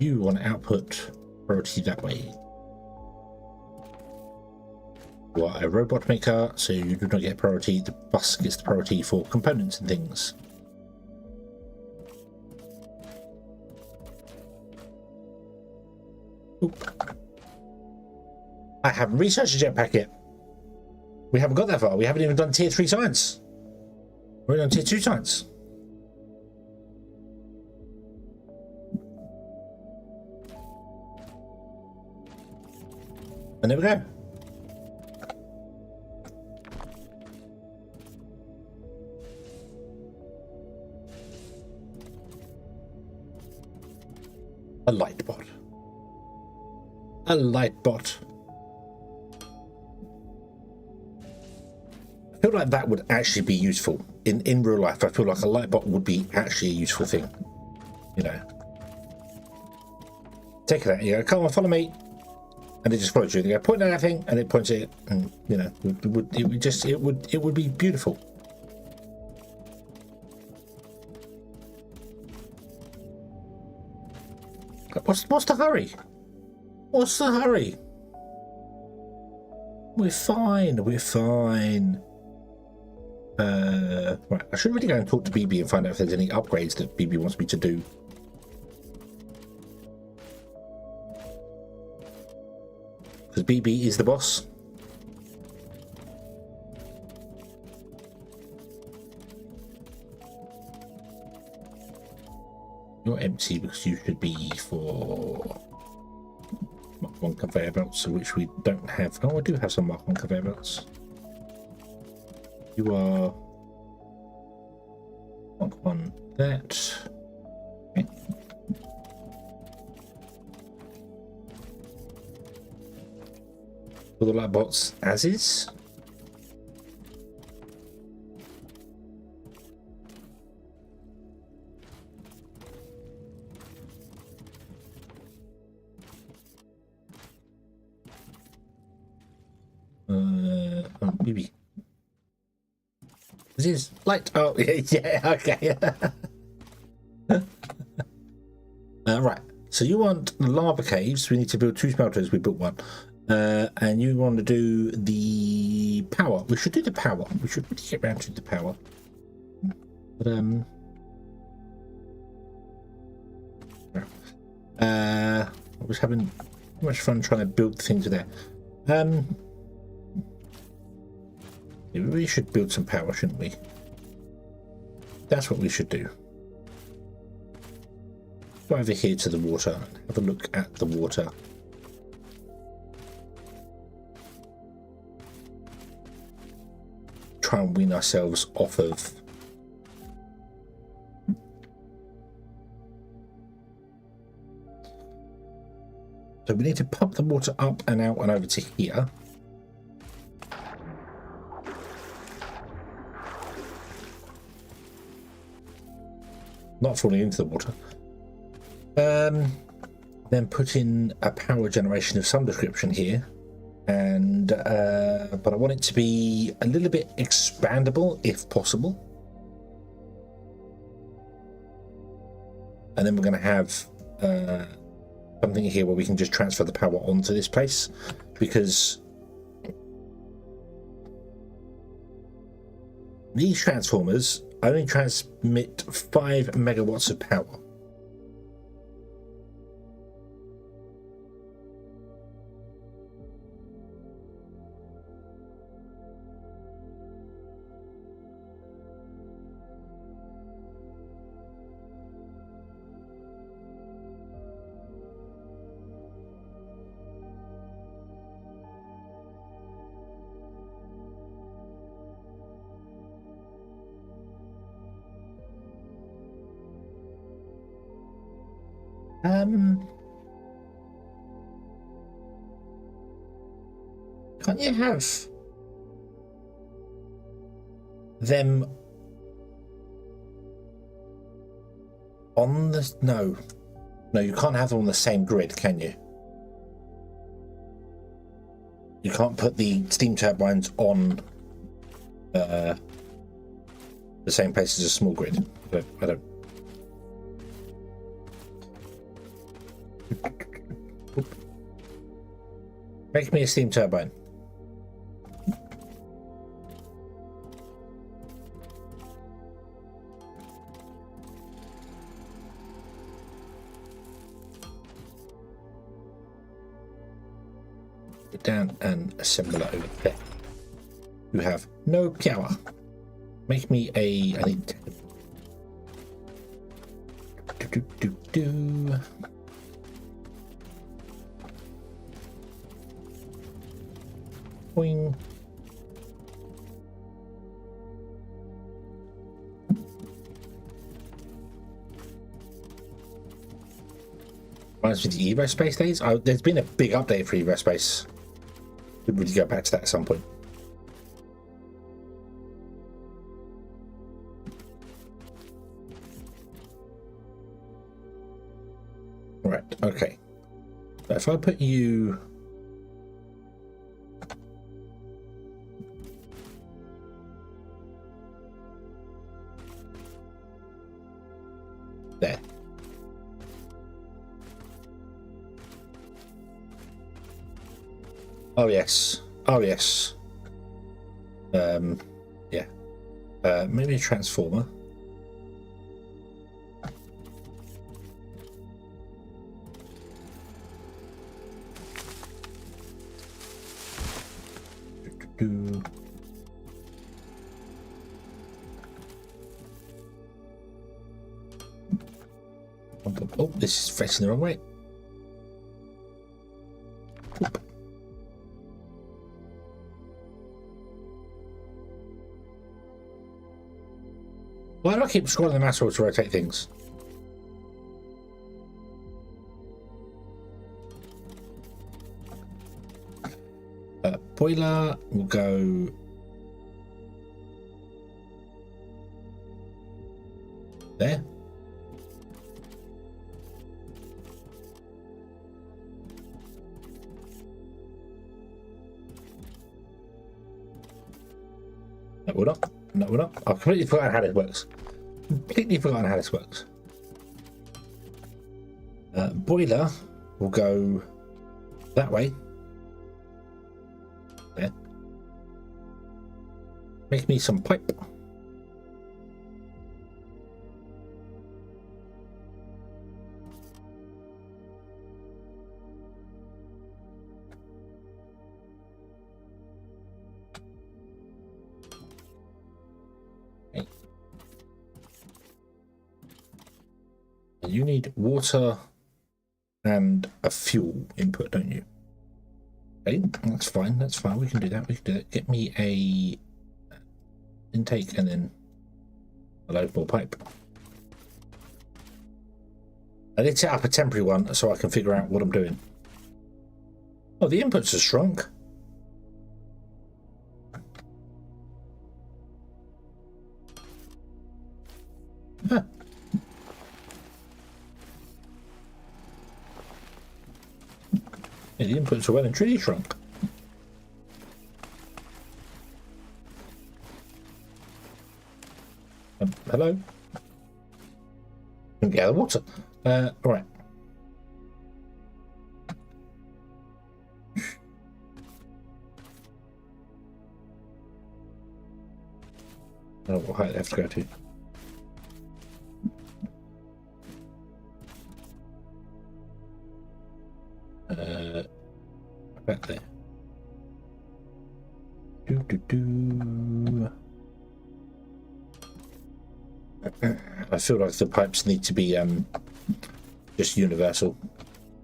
You want to output priority that way. You are a robot maker, so you do not get priority. The bus gets the priority for components and things. Oop. I haven't researched a jetpack yet. We haven't got that far. We haven't even done tier 3 science. We're on tier 2 science. And there we go. A light bot. A light bot. I feel like that would actually be useful in real life. I feel like a light bot would be actually a useful thing. You know. Take it out. You go, come on, follow me. And it just follows you. They go, point at that thing, and it points at it, and you know, it would be beautiful. What's the hurry? What's the hurry? We're fine. We're fine. Right. I should really go and talk to BB and find out if there's any upgrades that BB wants me to do. Because BB is the boss. You're empty because you should be for Mark-1 conveyor belts, which we don't have. Oh, I do have some Mark-1 conveyor belts. You are Mark-1 that. Okay. For the light bots as is. Maybe. This is light. Oh, yeah, okay. Right. So you want the lava caves. We need to build 2 smelters. We built 1. And you want to do the power. We should do the power. We should really get around to the power. But, I was having too much fun trying to build things there. We should build some power, shouldn't we? That's what we should do. Go over here to the water and have a look at the water. Try and wean ourselves off of so we need to pump the water up and out and over to here. Not falling into the water. Then put in a power generation of some description here, and but I want it to be a little bit expandable if possible. And then we're going to have something here where we can just transfer the power onto this place, because these transformers only transmit 5 megawatts of power. Can't you have them on the... No, you can't have them on the same grid, can you? You can't put the steam turbines on the same place as a small grid. I don't. Make me a steam turbine. Get down and assemble it over there. You have no power. Make me a... I need... Boing. Reminds me of the Evo Space days. There's been a big update for Evo Space. We'll really go back to that at some point. Right, okay. So if I put you... there. Oh yes. Oh yes. Yeah. Maybe a transformer. Oh, this is facing the wrong way. Why do I keep scrolling the mouse wheel to rotate things? Boiler will go there. That will not. That will not. I've completely forgotten how this works. Completely forgotten how this works. Boiler will go that way. There. Make me some pipe. Okay. You need water and a fuel input, don't you? Okay, that's fine. That's fine. We can do that. We can do that. Get me a intake and then a load more pipe. I need to set up a temporary one so I can figure out what I'm doing. Oh, the inputs are shrunk. Huh. Yeah, the inputs are well and truly shrunk. Hello? Couldn't get out of the water. Alright. I don't know what height they have to go to. Back there. I feel like the pipes need to be just universal.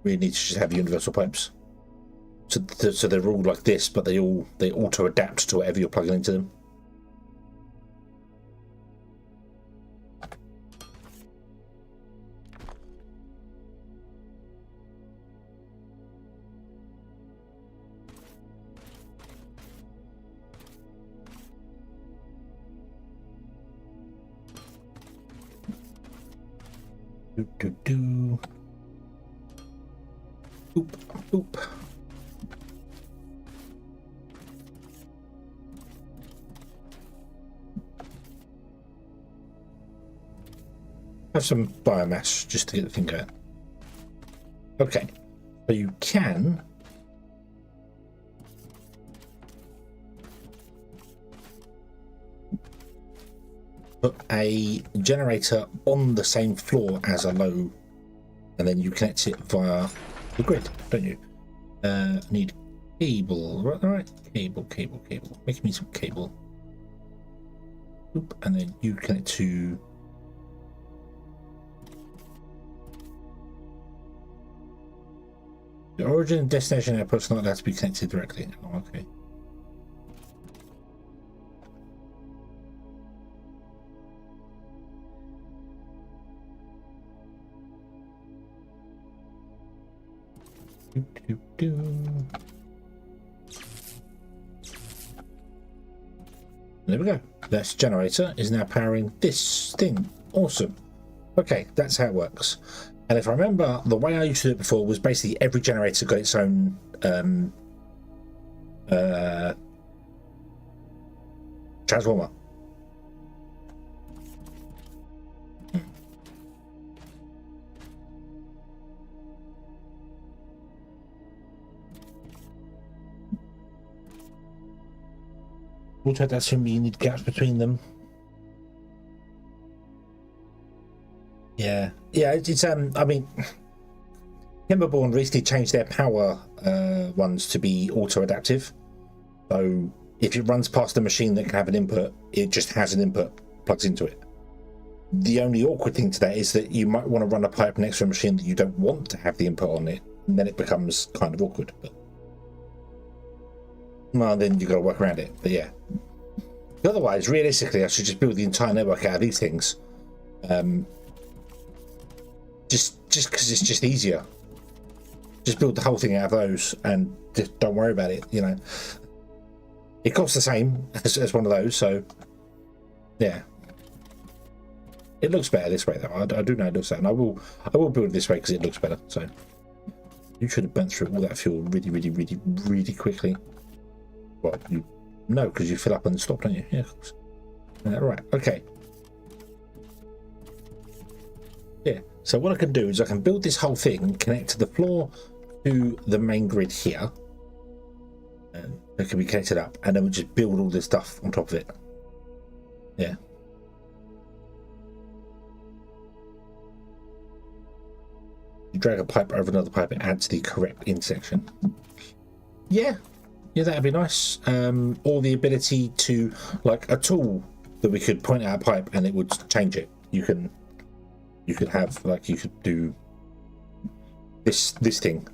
We need to just have universal pipes. So they're all like this, but they auto adapt to whatever you're plugging into them. Oop, oop. Have some biomass just to get the thing going. Okay, so you can put a generator on the same floor as a low, and then you connect it via the grid, don't you? Need cable, right? Cable. Make me some cable. Oop, and then you connect to the origin and destination airports not allowed to be connected directly. Oh, okay. There we go. This generator is now powering this thing. Awesome. Okay, that's how it works. And if I remember, the way I used to do it before was basically every generator got its own transformer. Also, that's when you need gaps between them. Yeah, it's I mean, Timberborn recently changed their power ones to be auto-adaptive. So if it runs past a machine that can have an input, it just has an input, plugs into it. The only awkward thing to that is that you might want to run a pipe next to a machine that you don't want to have the input on it, and then it becomes kind of awkward. But well, then you got to work around it. But yeah. Otherwise, realistically, I should just build the entire network out of these things. Just because it's just easier. Just build the whole thing out of those and just don't worry about it, you know. It costs the same as one of those, so yeah. It looks better this way though. I do know it looks better, and I will build it this way because it looks better. So you should have burnt through all that fuel really quickly. Well, you no, because you fill up and stop, don't you? Yeah, of course. Right, okay. Yeah, so what I can do is I can build this whole thing, connect to the floor to the main grid here. And it can be connected up, and then we just build all this stuff on top of it. Yeah. You drag a pipe over another pipe and add to the correct intersection. Yeah. Yeah, that'd be nice. Or the ability to, like, a tool that we could point out a pipe and it would change it. You could have, like, you could do this thing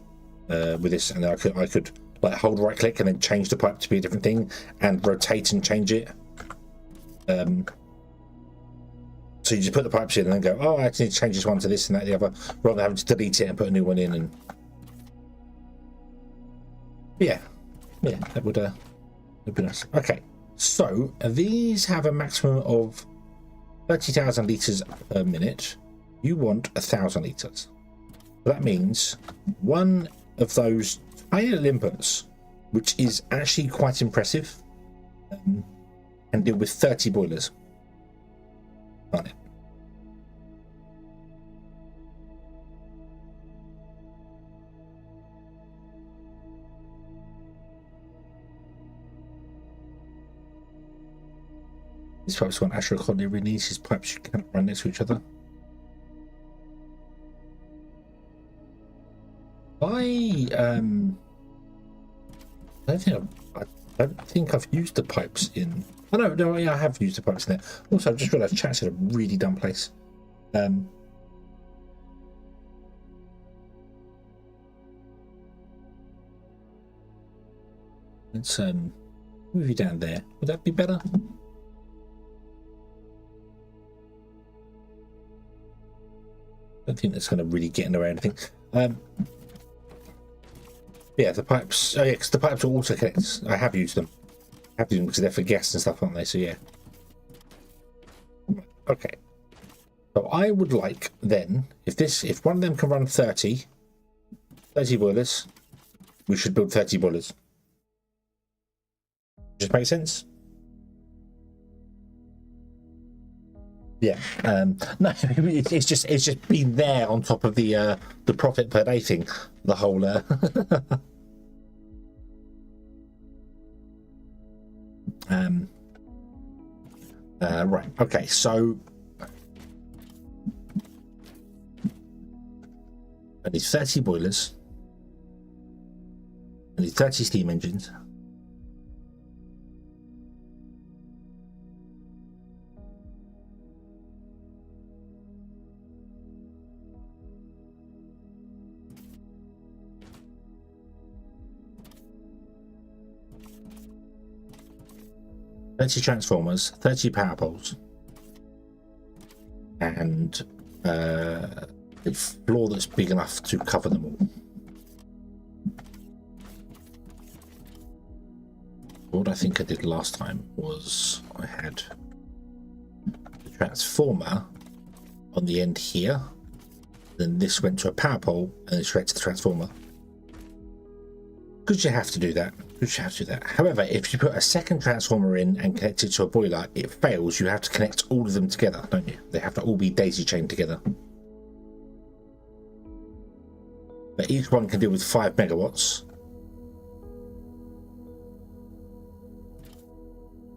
with this, and I could like hold right click and then change the pipe to be a different thing and rotate and change it. So you just put the pipes in and then go, oh, I actually need to change this one to this and that the other, rather than having to delete it and put a new one in. And yeah, that would be nice. Okay, so these have a maximum of 30,000 litres per minute. You want 1,000 litres. So that means one of those tiny little inputs, which is actually quite impressive, can deal with 30 boilers on it. These pipes want Astro Colony really needs his pipes you can't run next to each other. I don't think I've used the pipes in. Oh no, yeah, I have used the pipes in there. Also, I've just realised chat's in a really dumb place. Let's move you down there. Would that be better? I don't think that's going to really get in the way or anything. Yeah, the pipes. Oh yeah, because the pipes are also connected. I have used them. I have used them because they're for gas and stuff, aren't they? So yeah. Okay. So I would like then, if one of them can run 30 boilers, we should build 30 boilers. Just make sense? Yeah. No, it's just been there on top of the profit per day thing. The whole. Right. Okay. So I need 30 boilers. I need 30 steam engines. Transformers, 30 power poles, and a floor that's big enough to cover them all. What I think I did last time was I had the transformer on the end here, then this went to a power pole and it's straight to the transformer. Because you have to do that. However, if you put a second transformer in and connect it to a boiler, it fails. You have to connect all of them together, don't you? They have to all be daisy chained together. But each one can deal with 5 megawatts.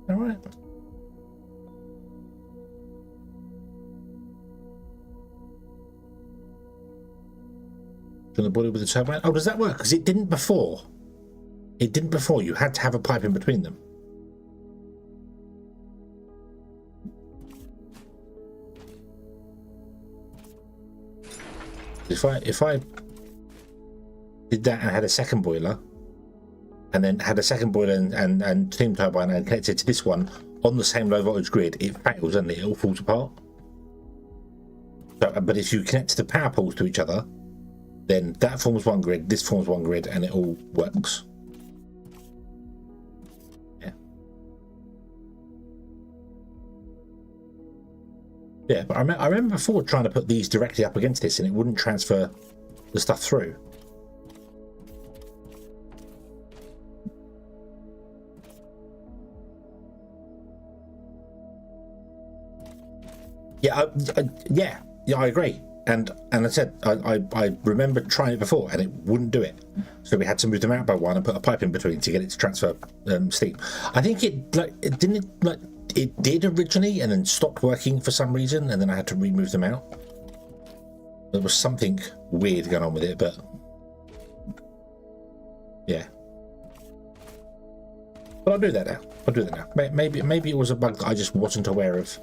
All right. From the boiler with the turbine. Oh, does that work? Because it didn't before. It didn't before. You had to have a pipe in between them. If I did that and had a second boiler, and then had a second boiler and steam turbine and connected to this one, on the same low voltage grid, it fails and it all falls apart. So, but if you connect the power poles to each other, then that forms one grid, this forms one grid, and it all works. Yeah. Yeah, but I remember before trying to put these directly up against this and it wouldn't transfer the stuff through. Yeah, I agree. And I said I remember trying it before and it wouldn't do it, so we had to move them out by one and put a pipe in between to get it to transfer steam. I think it did originally and then stopped working for some reason, and then I had to remove them out. There was something weird going on with it, but yeah. But I'll do that now. Maybe it was a bug that I just wasn't aware of.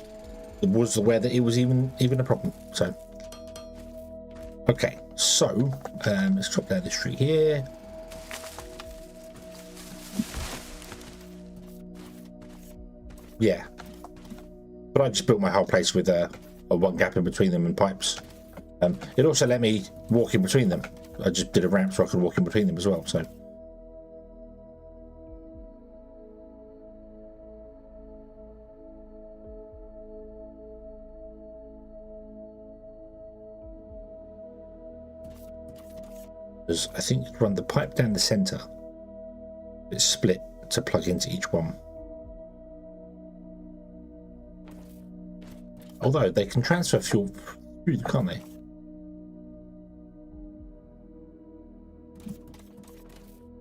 It was aware that it was even a problem. So. Okay, so let's drop down this tree here. Yeah, but I just built my whole place with a one gap in between them and pipes. It also let me walk in between them. I just did a ramp so I could walk in between them as well. So. I think run the pipe down the center. It's split to plug into each one. Although they can transfer fuel through, can't they?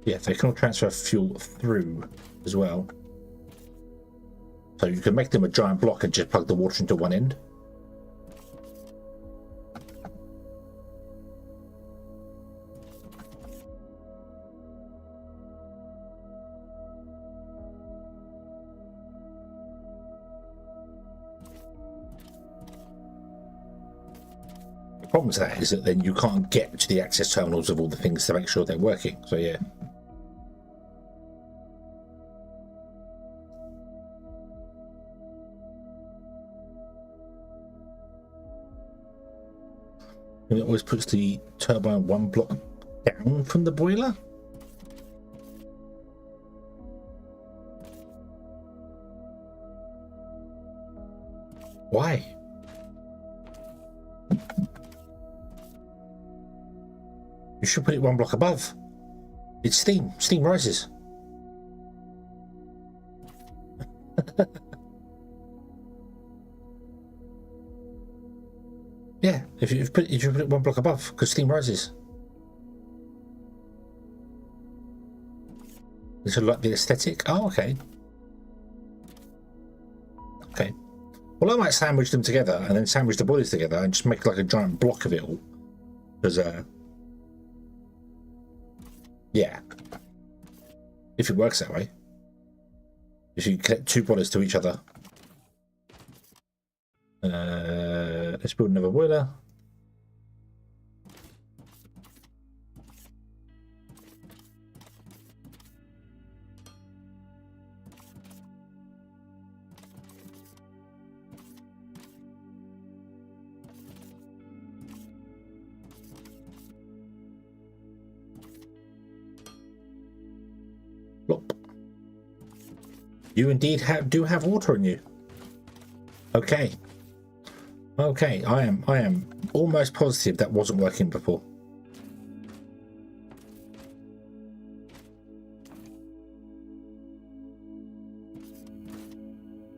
Yeah, they can all transfer fuel through as well. So you can make them a giant block and just plug the water into one end. The problem to that is that then you can't get to the access terminals of all the things to make sure they're working. So yeah. And it always puts the turbine one block down from the boiler. Why? You should put it one block above. It's steam. Steam rises. Yeah, if you put it one block above, because steam rises. This is like the aesthetic. Oh, okay. Okay. Well, I might sandwich them together and then sandwich the bodies together and just make like a giant block of it all. Because yeah, if it works that way. If you connect two bodies to each other. Let's build another boiler. Plop. You indeed do have water in you. Okay. Okay, I am almost positive that wasn't working before.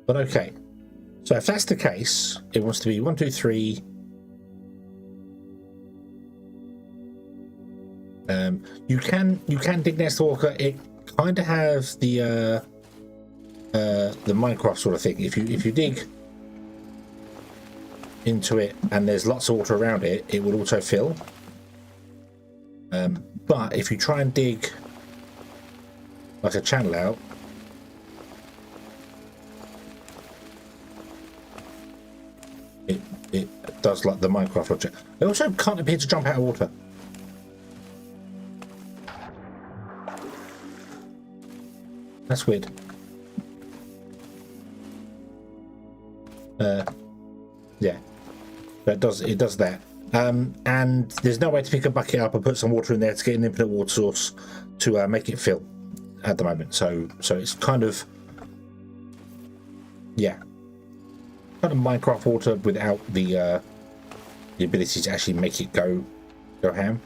But okay. So if that's the case, it wants to be 1, 2, 3. You can dig next to Walker. It kind of has the Minecraft sort of thing. If you dig into it and there's lots of water around it, it will auto fill. But if you try and dig like a channel out, it does like the Minecraft logic. It also can't appear to jump out of water. That's weird. Yeah, so it does that. And there's no way to pick a bucket up and put some water in there to get an infinite water source to make it fill at the moment. So it's kind of, yeah, kind of Minecraft water without the ability to actually make it go ham.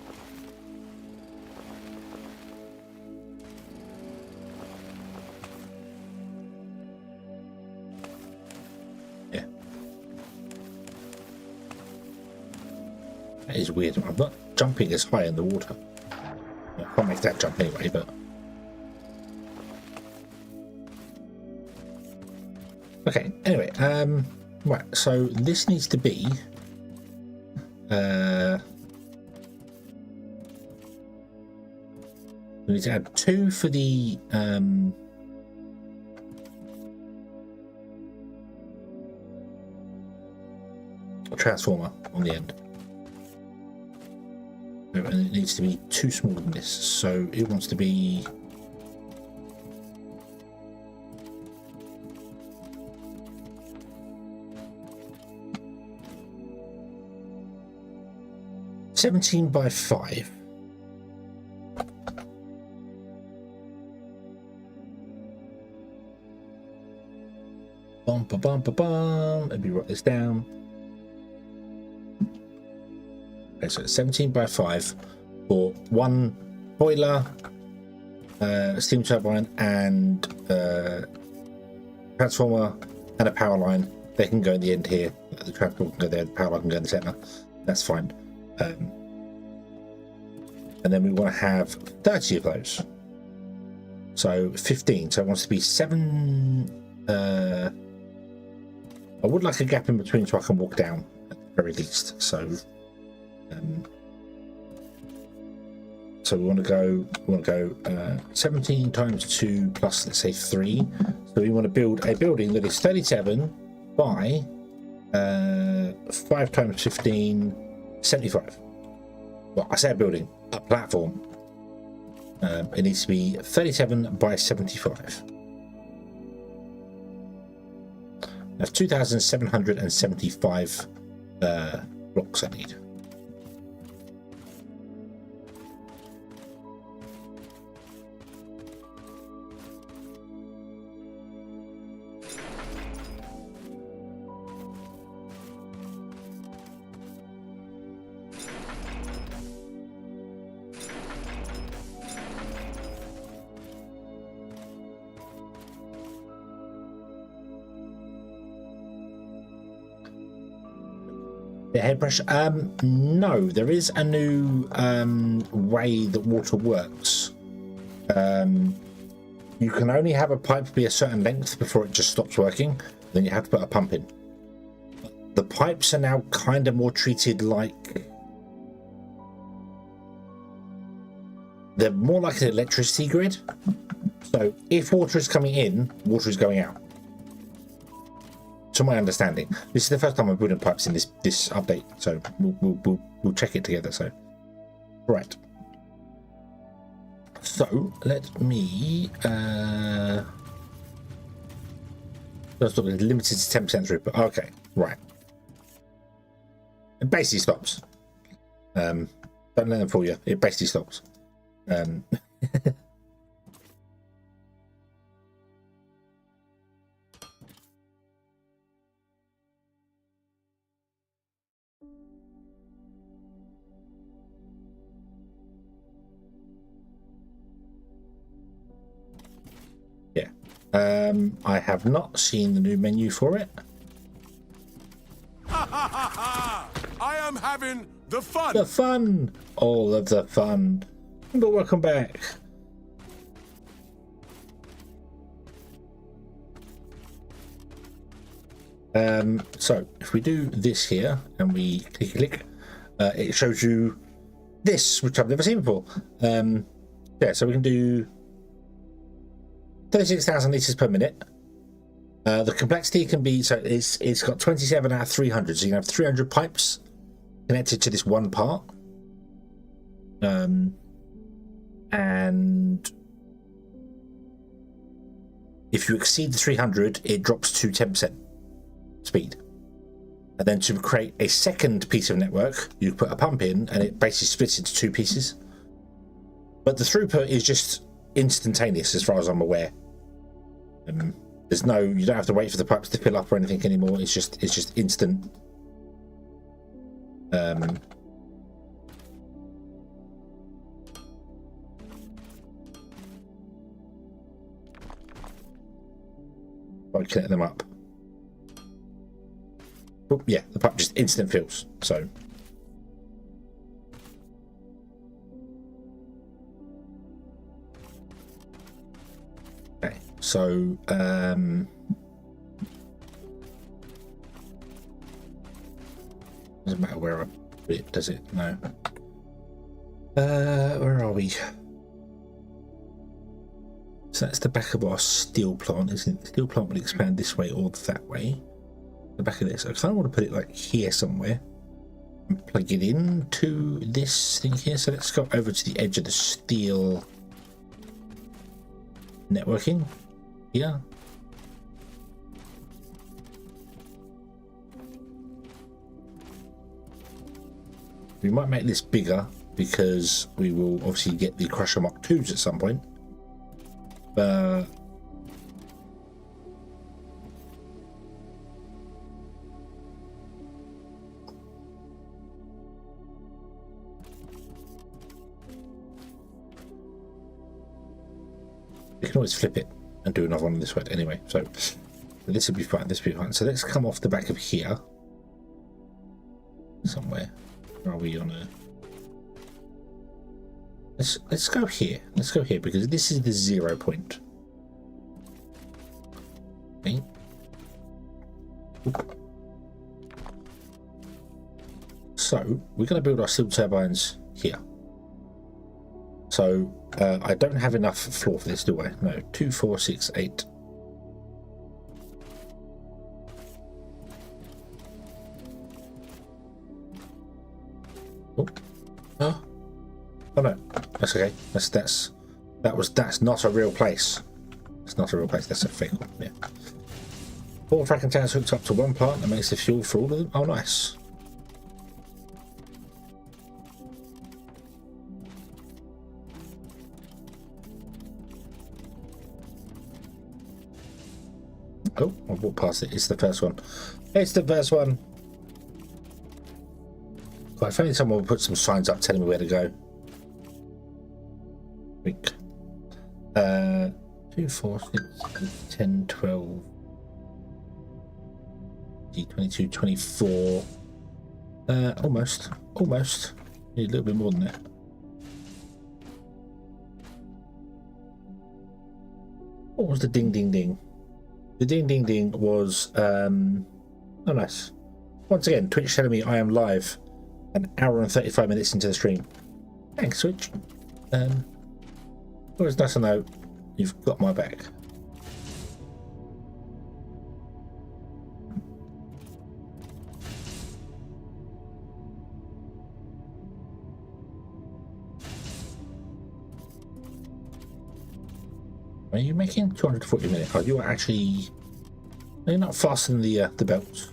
Yeah, that is weird. I'm not jumping as high in the water. I can't make that jump anyway, but okay. Anyway, right. So this needs to be we need to add 2 for the transformer on the end. And it needs to be 2 smaller than this, so it wants to be 17 by 5. Bum ba bum ba bum. Let me write this down. Okay, so it's 17 by 5 for 1 boiler, steam turbine, and transformer, and a power line. They can go in the end here. The transformer can go there. The power line can go in the center. That's fine. And then we want to have 30 of those. So 15. So it wants to be 7. I would like a gap in between so I can walk down at the very least. So so we want to go 17 times 2 plus, let's say, 3. So we want to build a building that is 37 by 5 times 15, 75. Well, I say a building, a platform. It needs to be 37 by 75. That's 2,775 blocks I need. The head pressure? No, there is a new way that water works. You can only have a pipe be a certain length before it just stops working. Then you have to put a pump in. The pipes are now kind of more treated like... They're more like an electricity grid. So if water is coming in, water is going out. To my understanding, this is the first time I'm building pipes in this update, so we'll check it together. So, right. So let me. Let's look. It's limited to 10% throughput. Okay, right. It basically stops. Don't let them fool you. It basically stops. I have not seen the new menu for it. I am having the fun. The fun! All of the fun. But welcome back. So if we do this here and we click, it shows you this, which I've never seen before. Yeah, so we can do 36,000 litres per minute. The complexity can be, so it's got 27 out of 300, so you can have 300 pipes connected to this one part. And if you exceed the 300, it drops to 10%. speed. And then to create a second piece of network, you put a pump in and it basically splits into two pieces. But the throughput is just instantaneous as far as I'm aware. There's no, you don't have to wait for the pipes to fill up or anything anymore. It's just instant. By connect them up. Oh, yeah, the pipe just instant fills. So. Okay, so doesn't matter where I put it, does it? No. Where are we? So that's the back of our steel plant, isn't it? The steel plant will expand this way or that way. The back of this. I kind of want to put it like here somewhere and plug it into this thing here. So let's go over to the edge of the steel networking. Yeah. We might make this bigger because we will obviously get the Crusher Mark 2s at some point. But we can always flip it and do another one this way anyway. So this will be fine. This will be fine. So let's come off the back of here somewhere. Are we on a? Let's go here. Let's go here because this is the 0 point. Okay. So we're going to build our steel turbines here. So I don't have enough floor for this, do I? No. 2, 4, 6, 8. Oh. Oh. Oh no, that's okay. That's not a real place. It's not a real place. That's a fake one. Yeah. 4 tracking towers hooked up to one plant that makes the fuel for all of them. Oh, nice. Oh, I walked past it. It's the first one. It's the first one. Quite funny. Someone will put some signs up telling me where to go. 2, 4, 6, 8, 10, 12, 22, 24. Almost. Need a little bit more than that. What was the ding ding ding? The ding ding ding was oh nice. Once again, Twitch telling me I am live an hour and 35 minutes into the stream. Thanks, Twitch. Always nice to know you've got my back. Are you making 240 minutes? Oh, you are actually. You're not faster than the belts.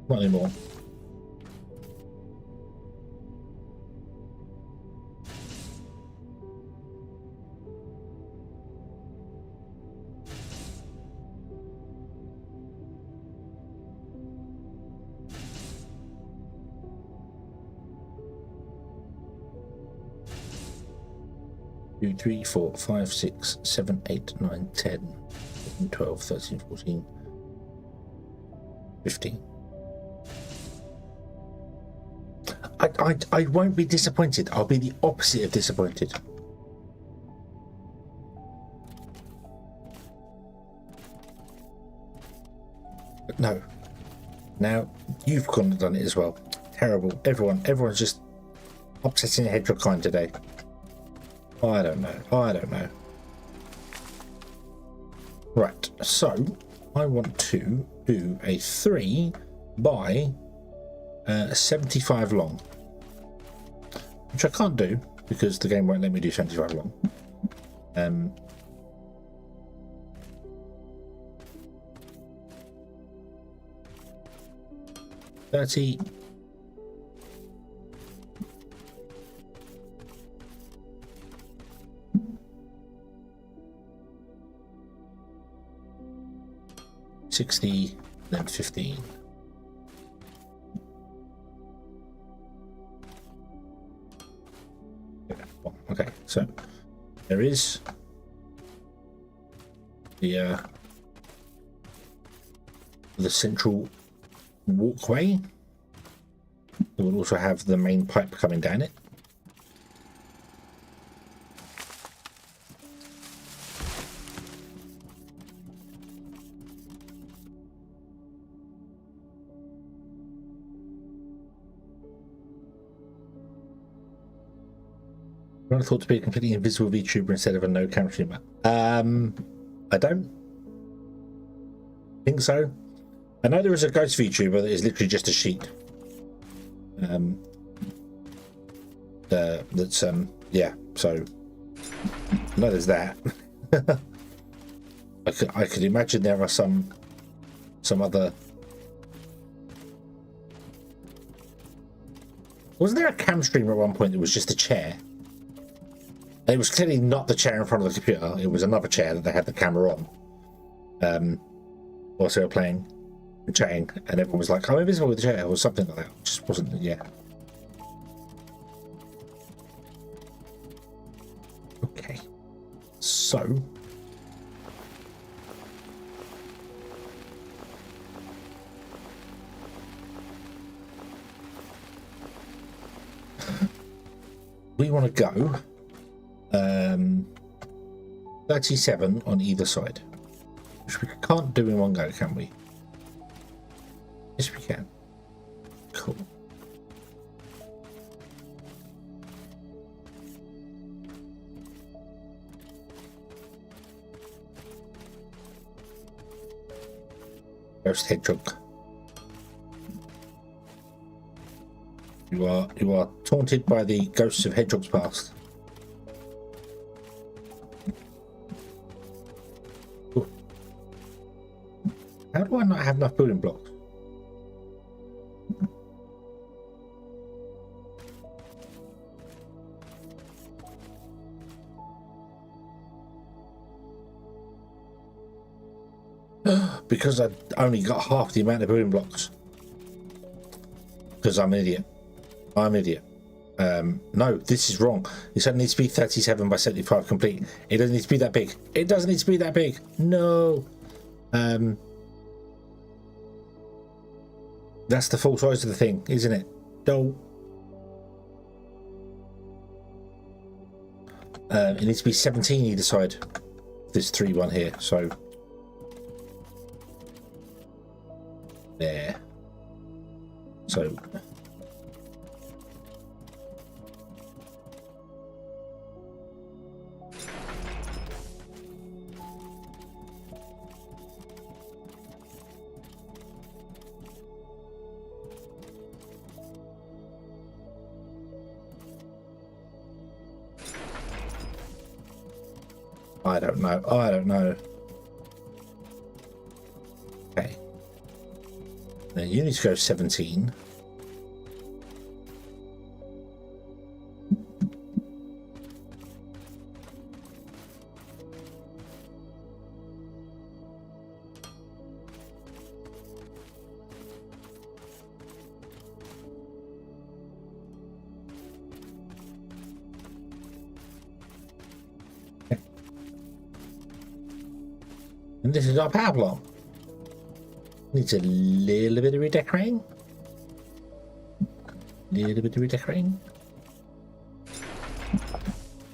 Not anymore. Two, 3, 4, 5, 6, 7, 8, 9, 10, 11, 12, 13, 14, 15. I won't be disappointed. I'll be the opposite of disappointed. But no. Now you've gone and done it as well. Terrible. Everyone's just upsetting a hedgehog kind today. I don't know. Right, so I want to do a 3 by 75 long, which I can't do because the game won't let me do 75 long. 30. $60, then 15. Okay, so there is the central walkway. It will also have the main pipe coming down it. I would have thought to be a completely invisible VTuber instead of a no camera streamer. I don't think so. I know there is a ghost VTuber that is literally just a sheet. That's yeah. So I know there's that. I could imagine there are some other. Wasn't there a cam streamer at one point that was just a chair? It was clearly not the chair in front of the computer. It was another chair that they had the camera on. Whilst they were playing and chatting, and everyone was like, "I'm invisible with the chair," or something like that. It just wasn't. Yeah. Okay. So. We want to go 37 on either side, which we can't do in one go, can we? Yes, we can. Cool. Ghost hedgehog. You are taunted by the ghosts of hedgehogs past. Ooh. How do I not have enough building blocks? Because I only got half the amount of building blocks. Because I'm an idiot. I'm an idiot. No, this is wrong. This only needs to be 37 by 75 complete. It doesn't need to be that big. It doesn't need to be that big. No. That's the full size of the thing, isn't it? No. It needs to be 17 either side. This 3-1 here. So there. So. I don't know. I don't know. Okay. Now you need to go 17. And this is our power plant. Needs a little bit of redecorating. Little bit of redecorating.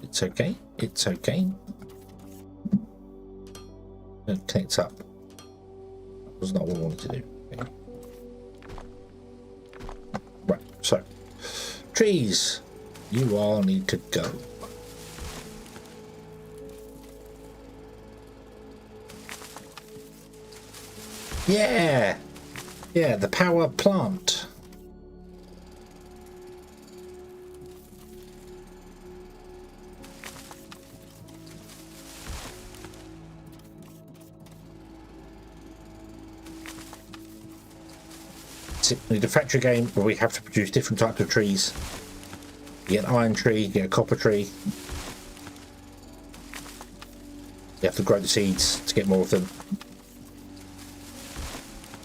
It's okay. It's okay. It connects up. That was not what I wanted to do. Okay. Right, so trees, you all need to go. Yeah, yeah, the power plant. basic. We need a factory game where we have to produce different types of trees. You get an iron tree, you get a copper tree. You have to grow the seeds to get more of them.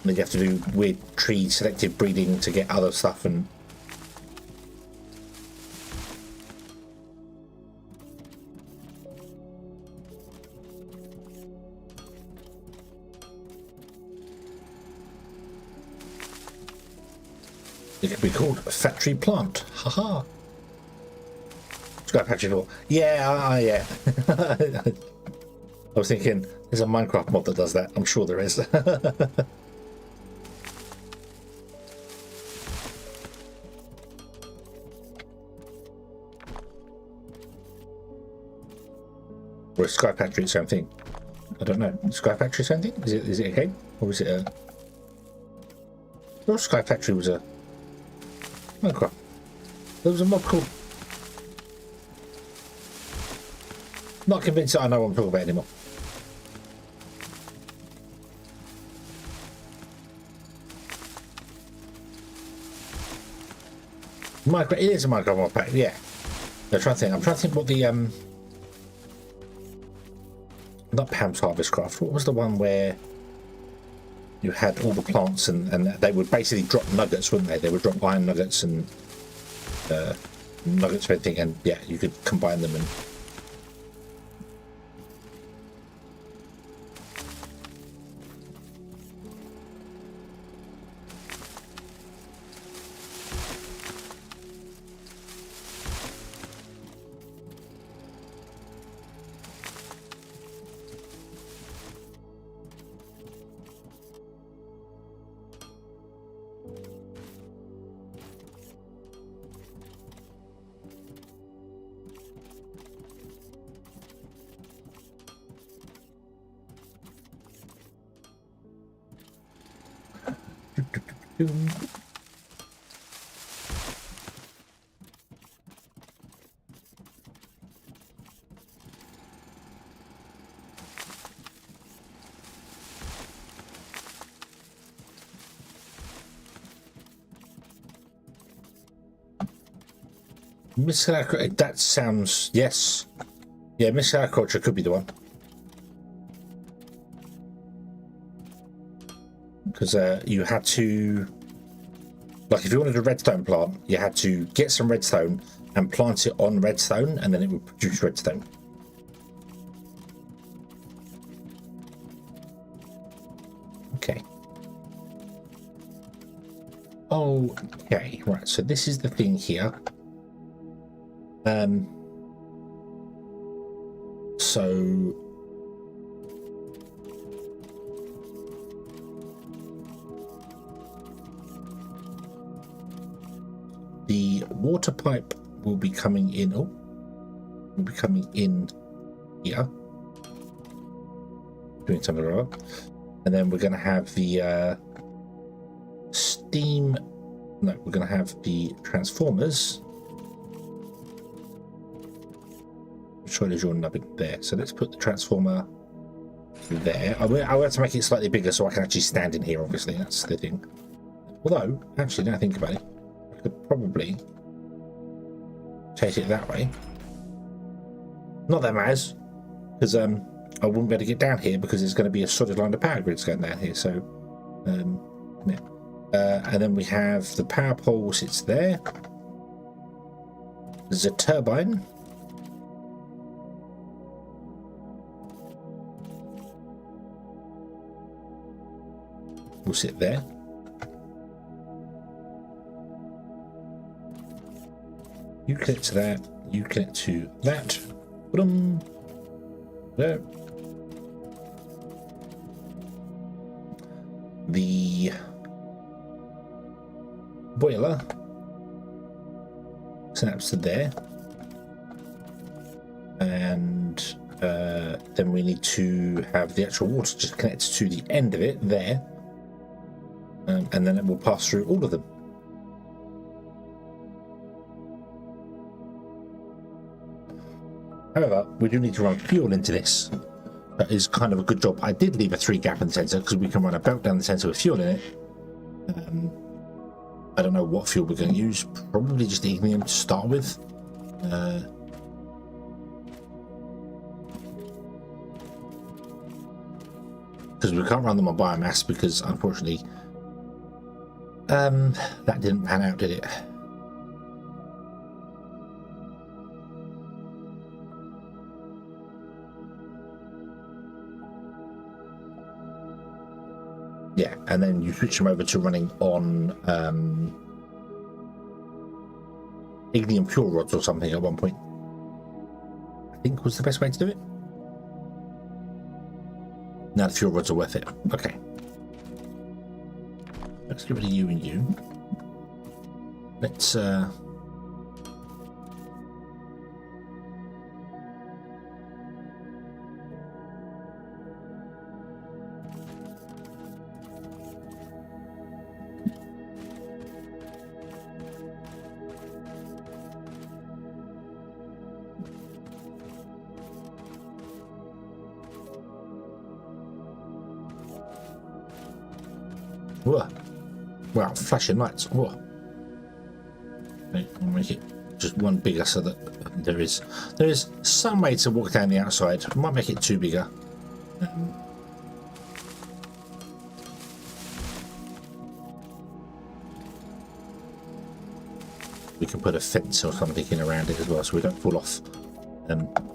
And then you have to do weird tree selective breeding to get other stuff. And it could be called a factory plant. Haha. Sky Factory 4. Yeah, yeah. I was thinking, there's a Minecraft mod that does that. I'm sure there is. Or is Sky Factory its own thing? I don't know. Is Sky Factory its own thing? Is it a game? Or is it a... Well, Sky Factory was a... Minecraft. There was a mod called... Not convinced that I know what I'm talking about anymore. Minecraft, it is a Minecraft mod pack, yeah. I'm trying to think what the not Pam's Harvest Craft. What was the one where you had all the plants and they would basically drop nuggets, wouldn't they? They would drop iron nuggets and nuggets of everything, and yeah, you could combine them and. That sounds, yes. Yeah, Miss Agriculture could be the one. Because you had to, like, if you wanted a redstone plant, you had to get some redstone and plant it on redstone, and then it would produce redstone. Okay. Okay, right, so this is the thing here. So the water pipe will be coming in. Oh, will be coming in here, doing something wrong, and then we're going to have the steam. No, we're going to have the transformers. Sure, there's your nubbin there. So let's put the transformer there. I will have to make it slightly bigger so I can actually stand in here. Obviously, that's the thing. Although, actually, now I think about it, I could probably take it that way. Not that matters, because I wouldn't be able to get down here because there's going to be a solid line of power grids going down here. So, yeah. And then we have the power pole sits there. There's a turbine. Will sit there. You connect to that. You connect to that. Boom. There. The boiler snaps to there, and then we need to have the actual water just connected to the end of it there. And then it will pass through all of them. However, we do need to run fuel into this. That is kind of a good job. I did leave a 3 gap in the sensor because we can run a belt down the sensor with fuel in it. I don't know what fuel we're going to use. Probably just ignium to start with. Because we can't run them on biomass because, unfortunately, that didn't pan out, did it? Yeah, and then you switch them over to running on ignium fuel rods or something at one point. I think was the best way to do it. Now the fuel rods are worth it. Okay. Let's get rid of you and you. Let's whoa. Wow, flashing lights. Whoa. Okay, I'll make it just one bigger so that there is some way to walk down the outside. I might make it two bigger. We can put a fence or something in around it as well so we don't fall off.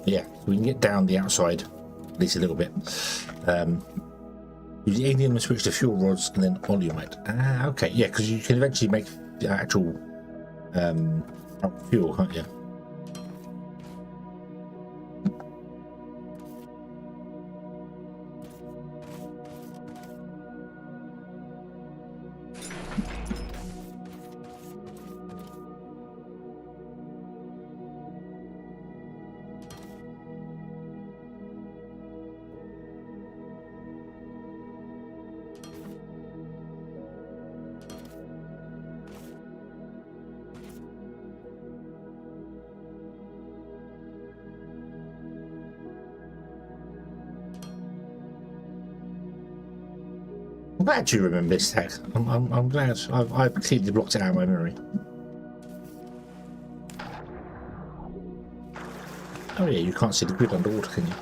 Yeah, so we can get down the outside at least a little bit. Use the ignium and switch to fuel rods and then oleumite. Ah, okay, yeah, because you can eventually make the actual fuel, can't you? I'm glad you remember this tag. I'm glad. I've clearly blocked it out of my memory. Oh yeah, you can't see the grid underwater, can you?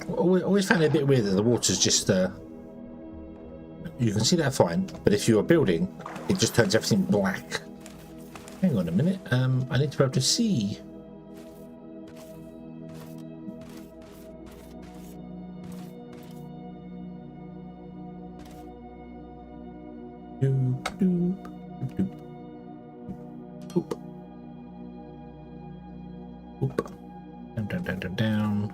Always found it a bit weird that the water's just you can see that fine, but if you're building, it just turns everything black. Hang on a minute. I need to be able to see. Oop. Oop. Down.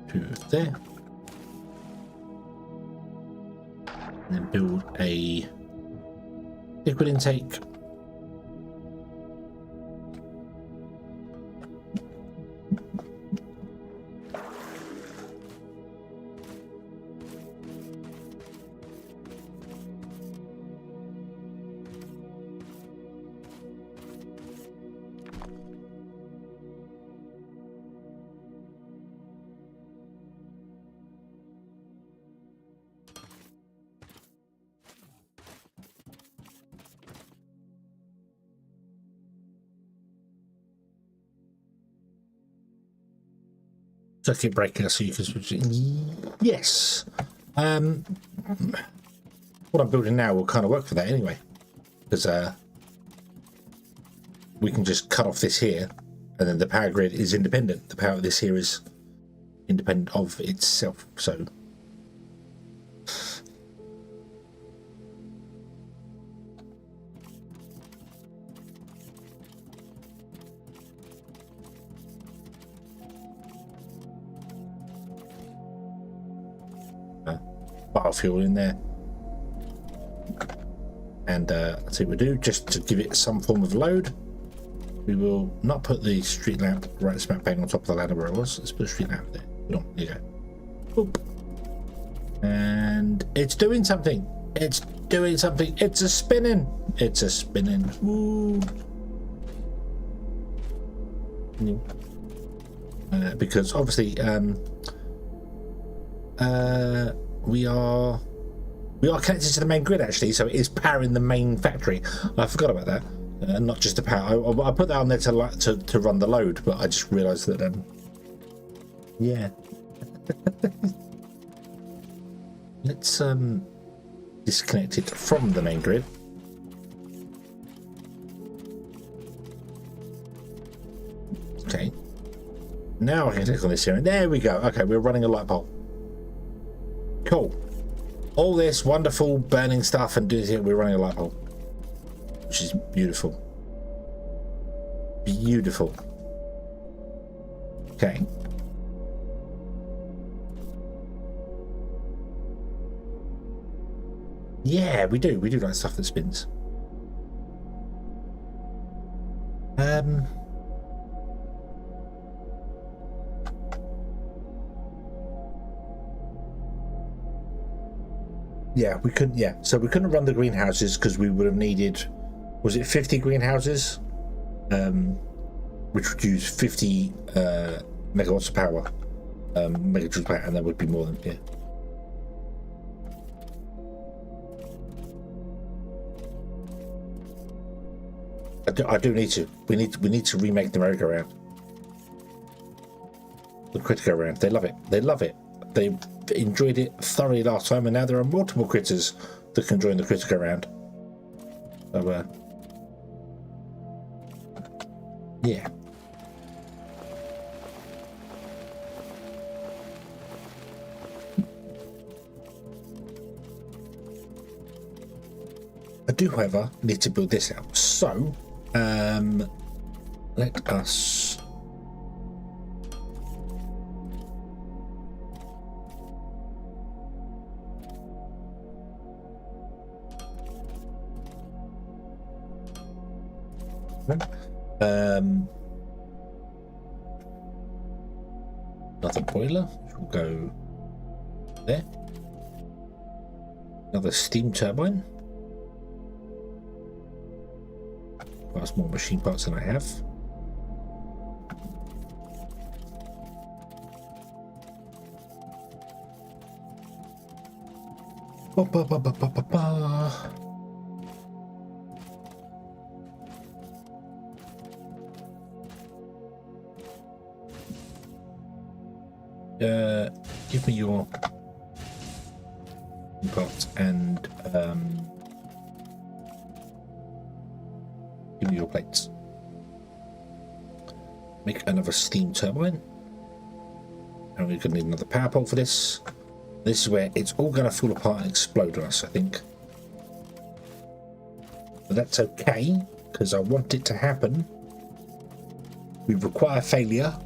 To there. And then build a liquid intake. Circuit breaker so you can switch it. Yes. What I'm building now will kind of work for that anyway, because we can just cut off this here, and then the power grid is independent. The power of this here is independent of itself. So. Biofuel in there, and that's what we do. Just to give it some form of load, we will not put the street lamp right smack bang on top of the ladder where it was. Let's put a street lamp there. There you go. Boop. And it's doing something. It's doing something. It's a spinning. It's a spinning. Ooh. Because obviously we are connected to the main grid actually, so it is powering the main factory. I forgot about that. Not just the power. I put that on there to run the load, but I just realised that yeah. Let's disconnect it from the main grid. Okay. Now I can click on this here, and there we go. Okay, we're running a light bulb. Cool. All this wonderful burning stuff and doing it, we're running a light bulb, which is beautiful. Beautiful. Okay. Yeah, we do like stuff that spins. Yeah, we couldn't. Yeah, so we couldn't run the greenhouses because we would have needed, was it 50 greenhouses, which would use 50 megawatts of power, megajoules of power, and that would be more than I do need to. We need to remake the merry-go-round. The critter-go-round. They love it. They love it. They enjoyed it thoroughly last time, and now there are multiple critters that can join the critter-go-round. So, yeah. I do, however, need to build this out. So, let us another boiler, which will go there. Another steam turbine. That's more machine parts than I have. Ba, ba, ba, ba, ba, ba, ba. Give me your parts and give me your plates. Make another steam turbine, and we're going to need another power pole for this. This is where it's all going to fall apart and explode on us, I think. But that's okay, because I want it to happen. We require failure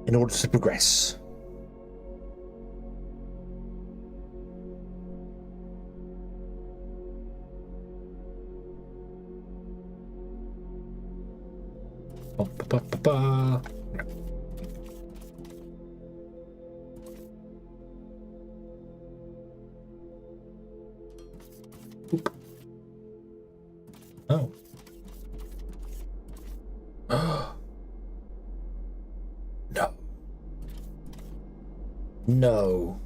in order to progress. Ba, ba, ba, ba. Oop. Oh. No. No.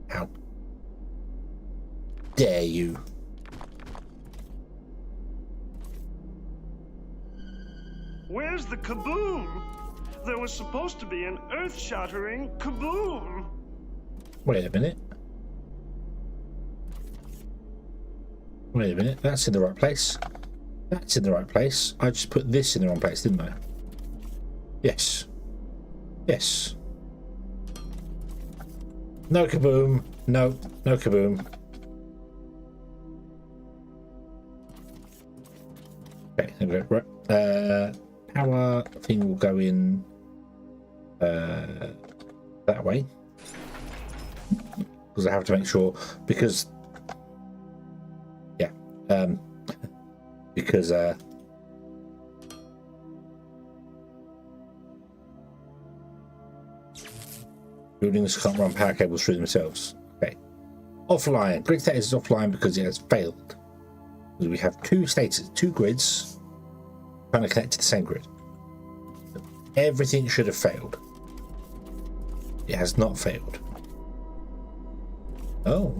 How dare you? Where's the kaboom? There was supposed to be an earth-shattering kaboom. Wait a minute. Wait a minute. That's in the right place. That's in the right place. I just put this in the wrong place, didn't I? Yes. Yes. No kaboom. No. No kaboom. Okay. Right. Power thing will go in that way, because I have to make sure, because yeah, because buildings can't run power cables through themselves. Okay, offline. Grid status is offline because it has failed. Because we have two statuses, two grids trying to connect to the same grid. Everything should have failed. It has not failed. Oh.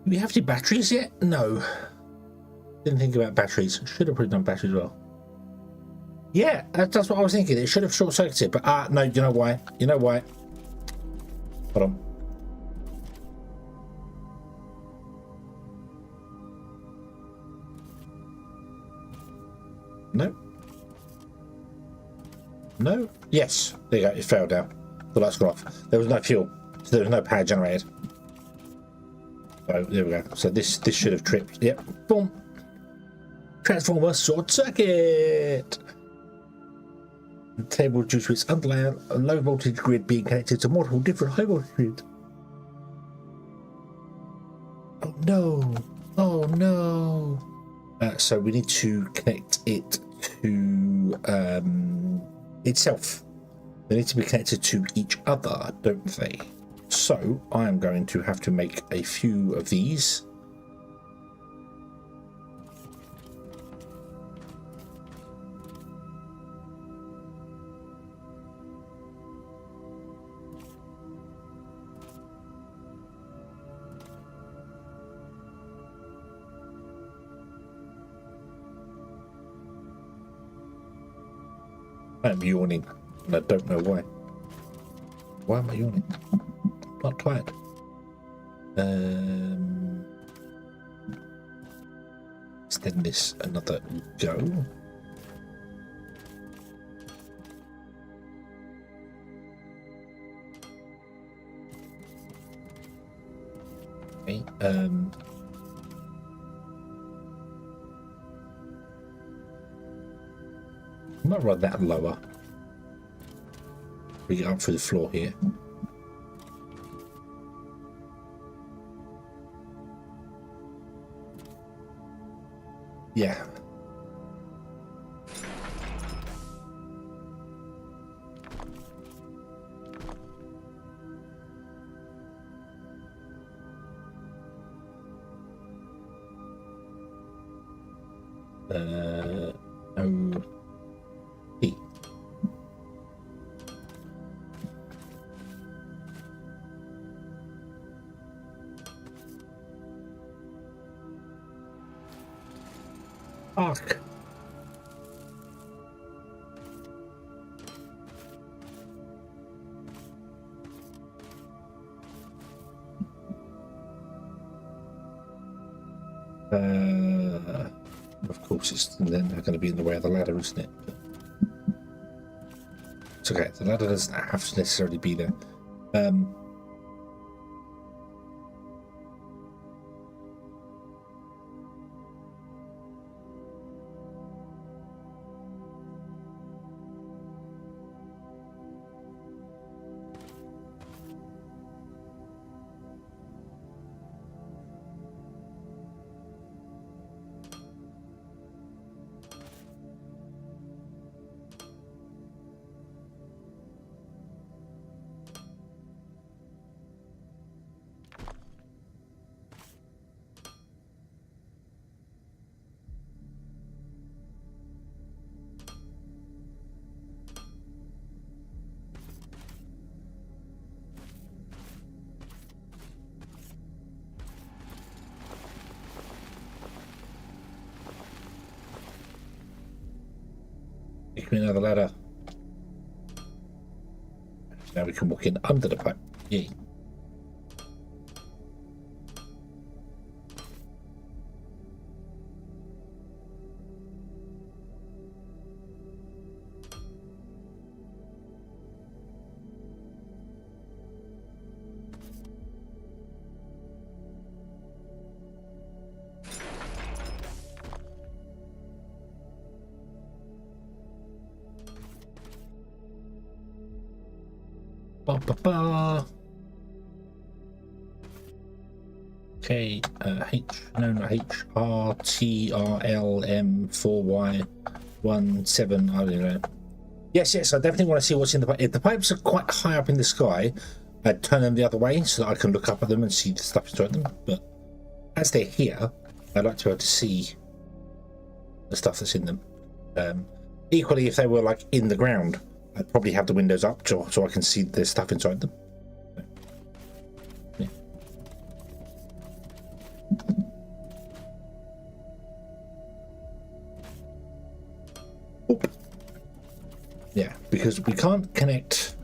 Do we have any batteries yet? No. Didn't think about batteries. Should have probably done batteries as well. Yeah, that's what I was thinking. It should have short circuited, but no, you know why? You know why? Hold on. No. No? Yes. There you go. It failed now. The lights gone off. There was no fuel, so there was no power generated. So there we go. So this should have tripped. Yep. Boom. Transformer short circuit. The table due to its underlying low voltage grid being connected to multiple different high voltage grids. Oh no. Oh no. So we need to connect it to itself. They need to be connected to each other, don't they? So I am going to have to make a few of these. I'm yawning, and I don't know why. Why am I yawning? I'm not tired. Extend this another go. Okay, I might run that lower. Bring it up through the floor here. Yeah. Oh. E. Fuck. Of course, it's then going to be in the way of the ladder, isn't it? It's okay. The ladder doesn't have to necessarily be there. Pick me another ladder. Now we can walk in under the pipe. Yay. Ba, ba, ba. Okay, H, no, not H, R, T, R, L, M, 4, Y, 1, 7, I don't know. Yes, I definitely want to see what's in the pipe. If the pipes are quite high up in the sky, I'd turn them the other way so that I can look up at them and see the stuff inside them. But as they're here, I'd like to be able to see the stuff that's in them. Equally, if they were like in the ground, I'd probably have the windows up so I can see the stuff inside them. Yeah. Oop. Yeah, because we can't connect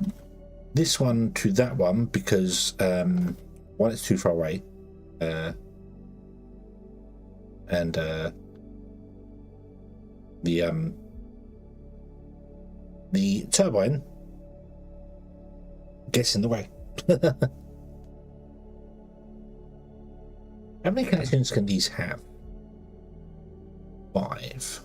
this one to that one because one, it's too far away, and the turbine gets in the way. How many connections can these have? 5.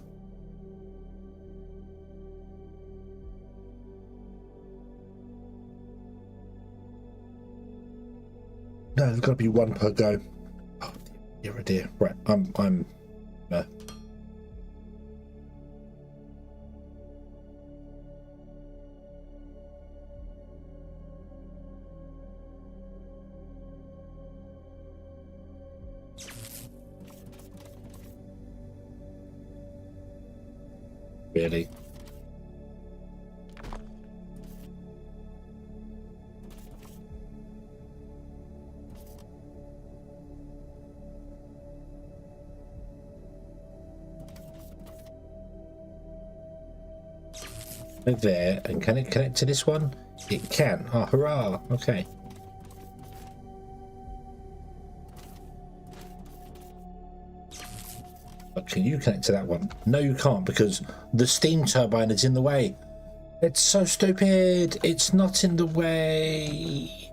No, there's got to be one per go. Oh dear, oh dear. Right, I'm really. There, and can it connect to this one? It can. Oh, hurrah! Okay. But can you connect to that one? No, you can't because the steam turbine is in the way. It's so stupid. It's not in the way.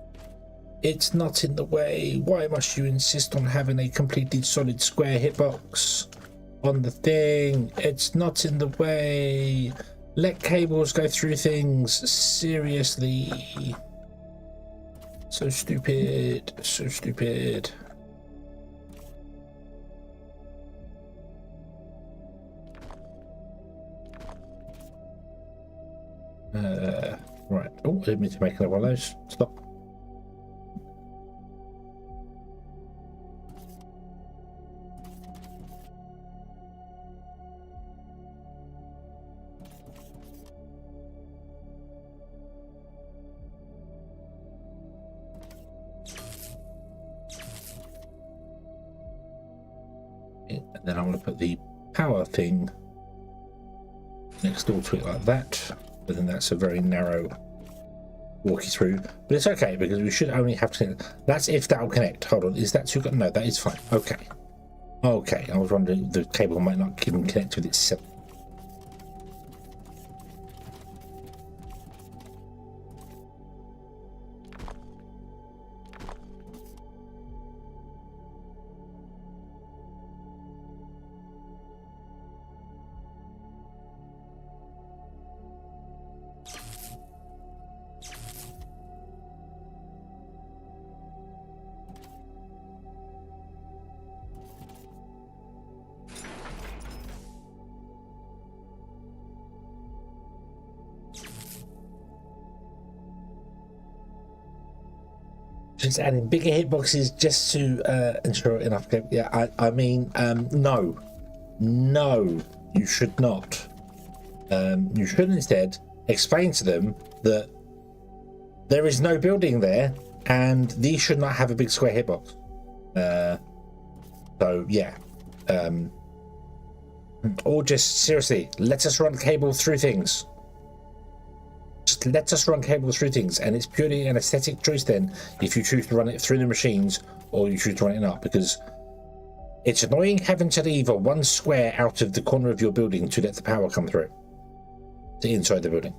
It's not in the way. Why must you insist on having a completely solid square hitbox on the thing? It's not in the way. Let cables go through things. Seriously. So stupid. So stupid. Right. Oh, I didn't mean to make another one of those. Stop. And then I'm going to put the power thing next door to it like that. But then that's a very narrow walkie through. But it's okay because we should only have to. That's if that'll connect. Hold on, is that too? No, that is fine. Okay. Okay, I was wondering if the cable might not even connect with itself. Just adding bigger hitboxes just to ensure enough. Yeah, I mean, no, you should not. You should instead explain to them that there is no building there, and these should not have a big square hitbox. So yeah, or just seriously, let us run cable through things. Just let us run cable through things, and it's purely an aesthetic choice then if you choose to run it through the machines or you choose to run it up, because it's annoying having to leave a one square out of the corner of your building to let the power come through to inside the building.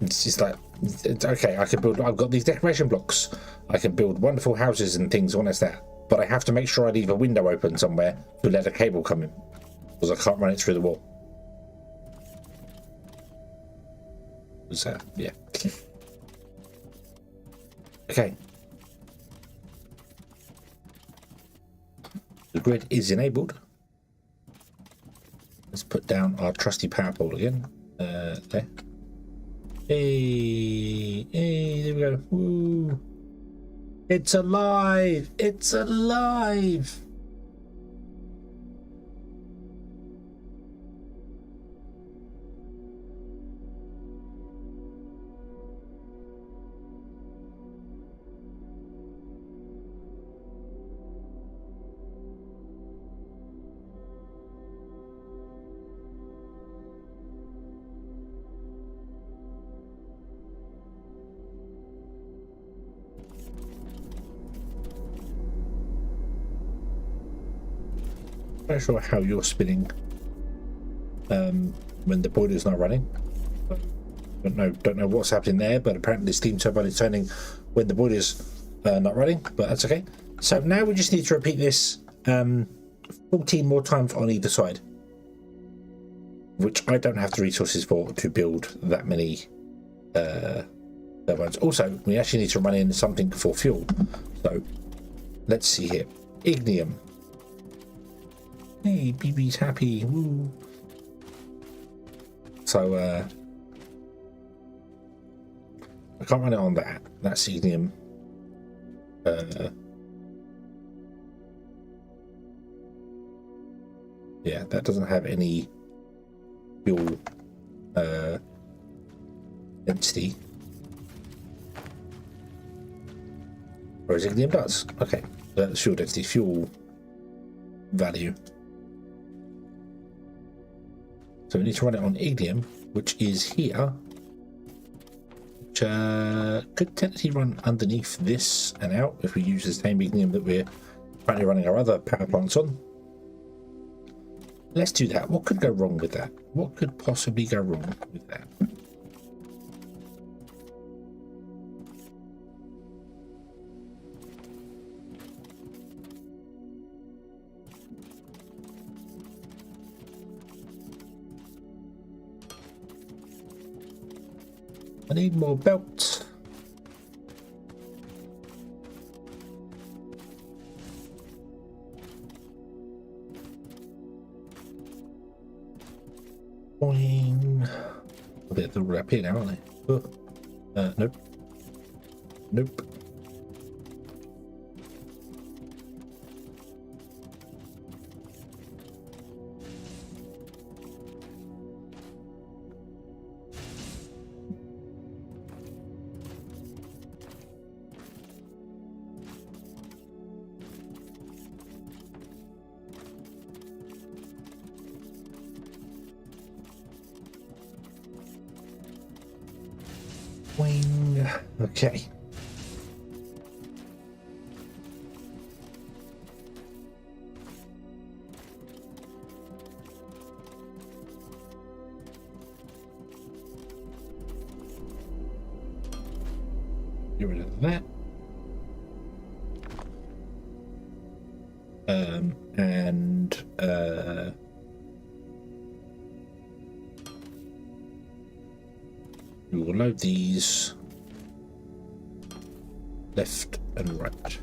It's just like, it's okay, I've got these decoration blocks, I can build wonderful houses and things on that, but I have to make sure I leave a window open somewhere to let a cable come in because I can't run it through the wall. So yeah. Okay. grid is enabled. Let's put down our trusty power pole again. There. Hey, there we go. Woo. It's alive! It's alive! Not sure how you're spinning when the boiler's not running. Don't know what's happening there, but apparently the steam turbine is turning when the boiler's not running, but that's okay. So now we just need to repeat this 14 more times on either side, which I don't have the resources for to build that many turbines. Also, we actually need to run in something for fuel. So let's see here. Ignium. Hey, BB's happy. Woo. So I can't run it on that. That's ignium. Yeah, that doesn't have any fuel density. Whereas ignium does. Okay, that's fuel density, fuel value. So we need to run it on ignium, which is here, which could technically run underneath this and out if we use the same ignium that we're currently running our other power plants on. Let's do that. What could go wrong with that? What could possibly go wrong with that? I need more belts. Boing. A bit of the up here now, aren't they? Nope. Nope. Wing. Okay. Get rid of that. And we will load these left and right.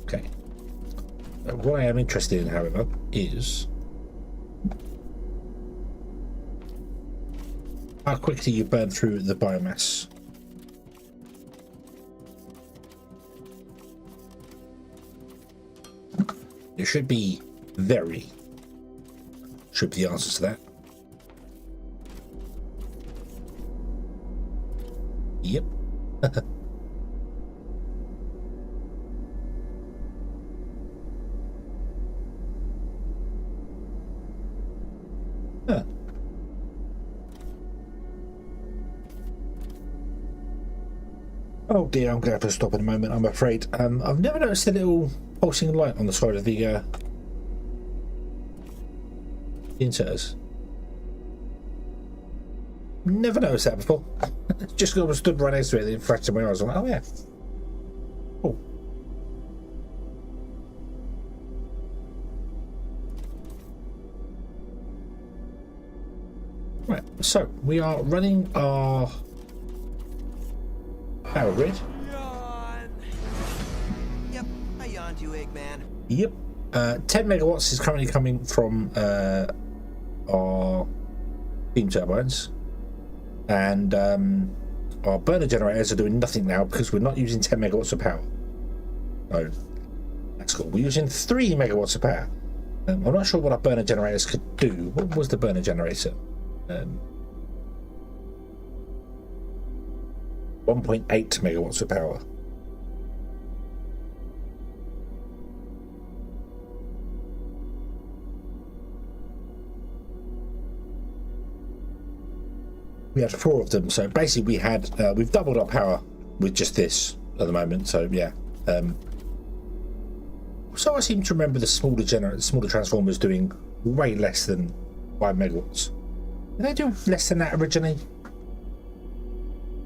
Okay. What I am interested in, however, is how quickly you burn through the biomass. It should be very. Should be the answer to that. Yep. Huh. Oh dear, I'm going to have to stop in a moment, I'm afraid. I've never noticed a little pulsing light on the side of the inserters. Never noticed that before. Just because I stood right next to it, it flashed in my eyes. I'm like, oh yeah. Cool. Right, so we are running our power grid. big man. Yep. 10 megawatts is currently coming from our steam turbines, and our burner generators are doing nothing now because we're not using 10 megawatts of power. So that's cool. We're using 3 megawatts of power. I'm not sure what our burner generators could do. What was the burner generator? 1.8 megawatts of power. We had 4 of them, so basically we've doubled our power with just this at the moment. So yeah. So I seem to remember the smaller transformers doing way less than 5 megawatts. Did they do less than that originally?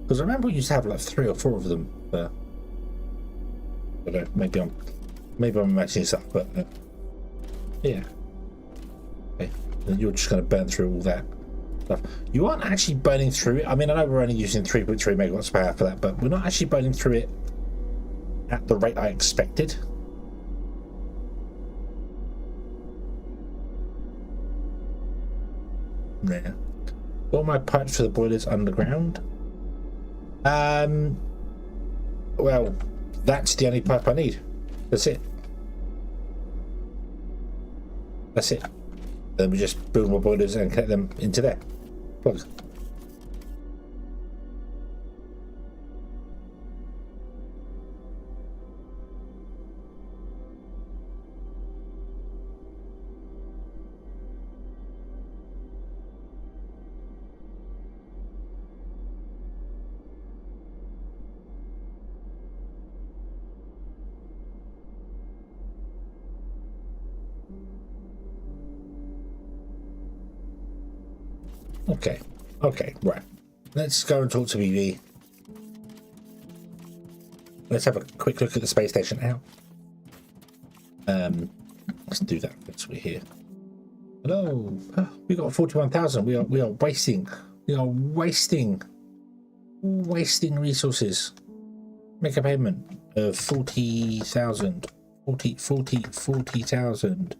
Because I remember we used to have like 3 or 4 of them. I don't know, maybe I'm imagining this up, but yeah. Okay, and you're just going to burn through all that stuff. You aren't actually burning through it. I mean, I know we're only using 3.3 megawatts of power for that, but we're not actually burning through it at the rate I expected. Yeah. All my pipes for the boilers underground. Well, that's the only pipe I need. That's it. That's it. Then we just build more boilers and connect them into there. Plug. Okay, right. Let's go and talk to BB. Let's have a quick look at the space station now. Let's do that once we're here. Hello. We got 41,000. We are wasting. We are wasting resources. Make a payment of 40,000. 40,000.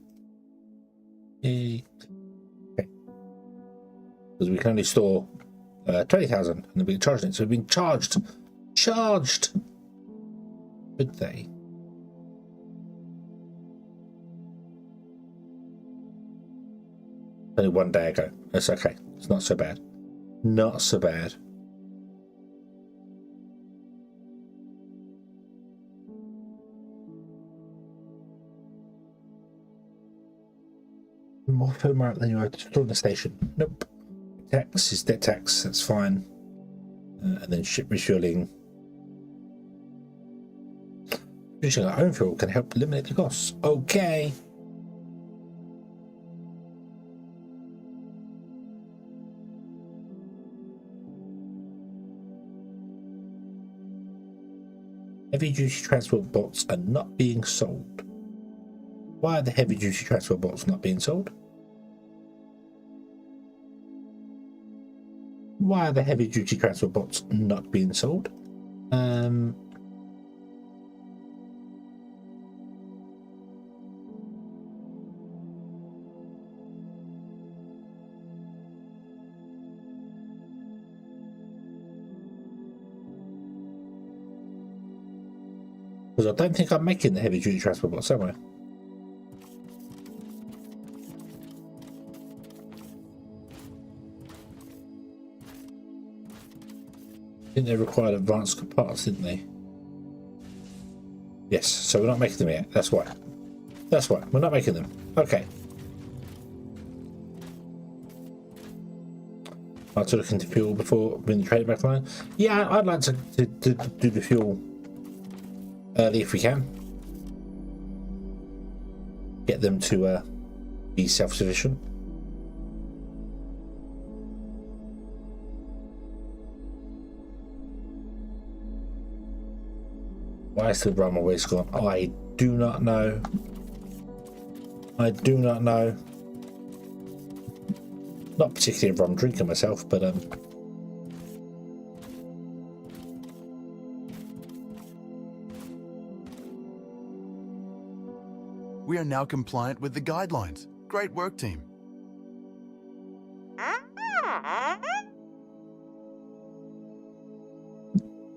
Yay. Because we can only store 20,000 and then we can charge it. So we've been charged. Good day. Only 1 day ago. That's okay. It's not so bad. Not so bad. More film out than you are to the station. Nope. Tax is debt tax, that's fine. And then ship refueling. Using our own fuel can help eliminate the costs. Okay. Heavy duty transport bots are not being sold. Why are the heavy duty transport bots not being sold? Why are the heavy duty transport bots not being sold? Because I don't think I'm making the heavy duty transport bots, am I? I think they required advanced parts, didn't they? Yes, so we're not making them yet. That's why. That's why. We're not making them. Okay. I'll have to look into fuel before bringing the trade back line. Yeah, I'd like to do the fuel early if we can. Get them to be self-sufficient. Why is the rum always gone? I do not know. I do not know. Not particularly a rum drinker myself, but are now compliant with the guidelines. Great work, team.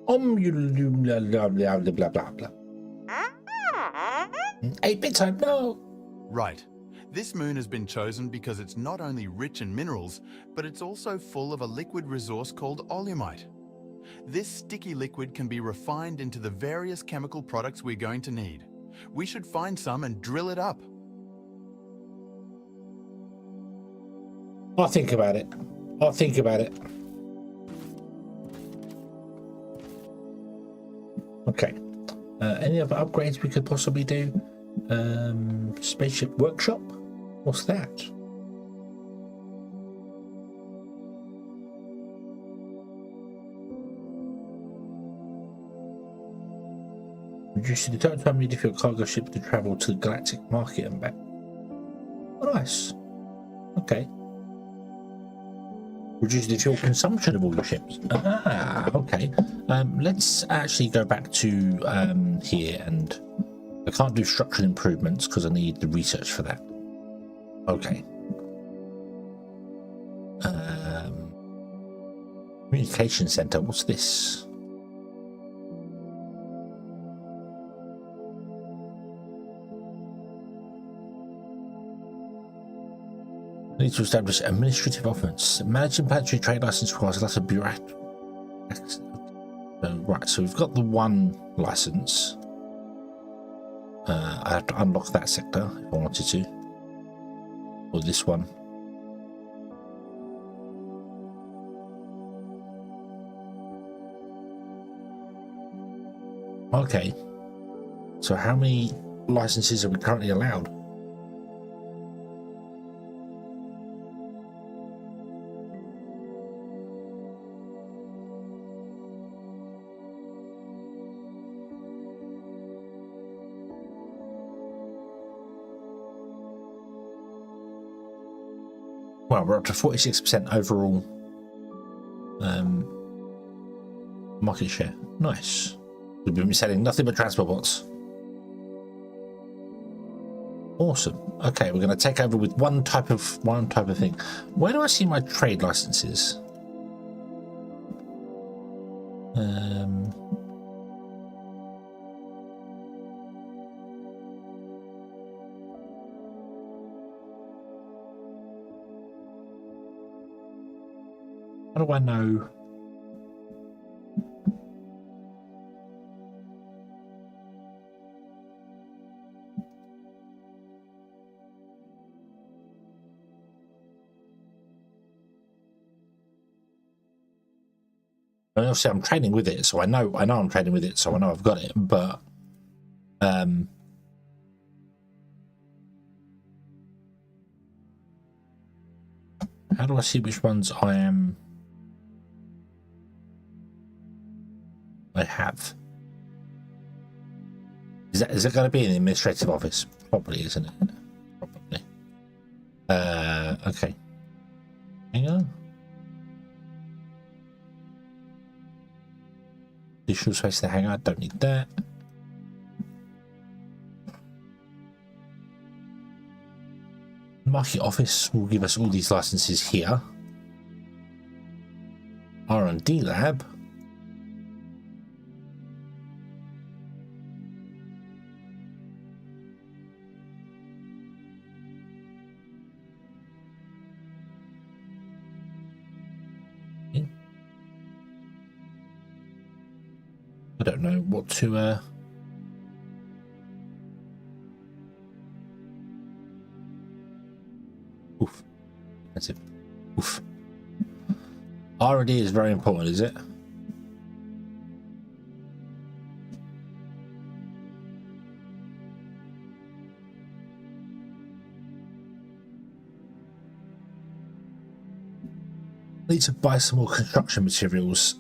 Blah blah blah blah blah blah. 8-bit time, no. Right. This moon has been chosen because it's not only rich in minerals, but it's also full of a liquid resource called oleumite. This sticky liquid can be refined into the various chemical products we're going to need. We should find some and drill it up. I'll think about it. I'll think about it. Okay. Any other upgrades we could possibly do? Spaceship workshop? What's that? Reduce the total time needed for your cargo ship to travel to the galactic market and back. Oh, nice. Okay. Reduce the fuel consumption of all your ships. Ah, okay. Let's actually go back to here, and I can't do structural improvements because I need the research for that. Okay. Communication center. What's this? Need to establish administrative office. Managing planetary trade license requires a lot of bureaucracy. Right, so we've got the one license. I have to unlock that sector if I wanted to. Or this one. Okay. So how many licenses are we currently allowed? Well, we're up to 46% overall market share. Nice. We've been selling nothing but transport bots. Awesome. Okay, we're going to take over with one type of thing. Where do I see my trade licenses? How do I know? I mean, obviously I'm trading with it, so I know I'm trading with it, so I know I've got it, but how do I see which ones I have? Is it going to be in the administrative office? Probably, isn't it? Probably. Okay. Hang on. Additional space to hang out. Don't need that. Market office will give us all these licenses here. R&D lab. I don't know what to oof. That's it. Oof. R&D is very important, is it? Need to buy some more construction materials.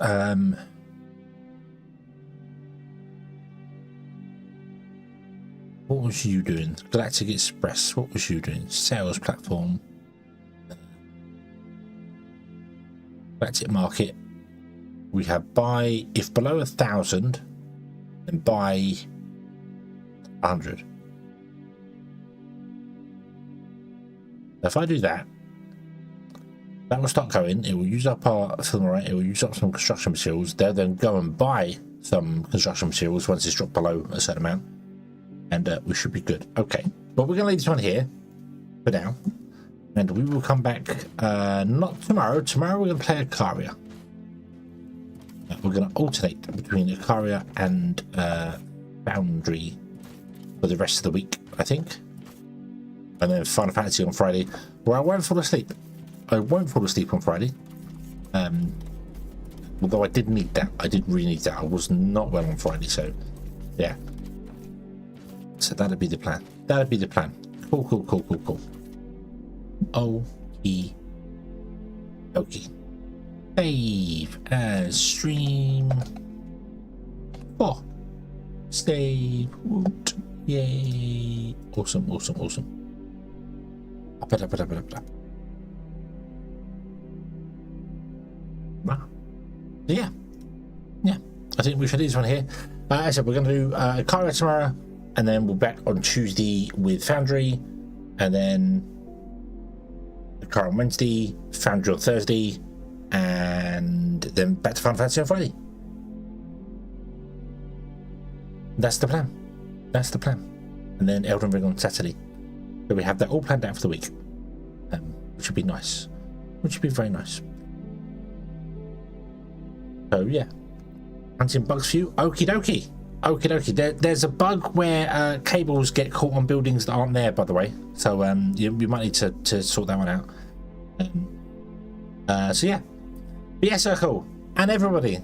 What was you doing? Galactic Express. What was you doing? Sales platform. Galactic Market. We have buy, if below 1,000, then buy 100. If I do that, that will start going. It will use up our filament. It will use up some construction materials. They'll then go and buy some construction materials once it's dropped below a certain amount, and we should be good. Okay, but we're going to leave this one here for now, and we will come back not tomorrow. Tomorrow we're going to play Icaria. We're going to alternate between Icaria and Foundry for the rest of the week, I think, and then Final Fantasy on Friday, where I won't fall asleep. I won't fall asleep on Friday. Although I did need that. I did really need that. I was not well on Friday, so yeah. So that'd be the plan. That'd be the plan. Cool, cool, cool, cool, cool. Okie dokie. Save as stream 4. Save. Woot. Yay. Awesome, awesome, awesome. Up. Wow. Yeah. I think we should do this one here. As I said, we're going to do Icaria tomorrow, and then we'll be back on Tuesday with Foundry, and then Icaria on Wednesday, Foundry on Thursday, and then back to Final Fantasy on Friday. That's the plan. That's the plan. And then Elden Ring on Saturday. So we have that all planned out for the week, which would be nice. Which would be very nice. So yeah, hunting bugs for you. Okie dokie. Okie dokie. There's a bug where cables get caught on buildings that aren't there, by the way. So you might need to sort that one out. So yeah. But yeah, Circle and everybody,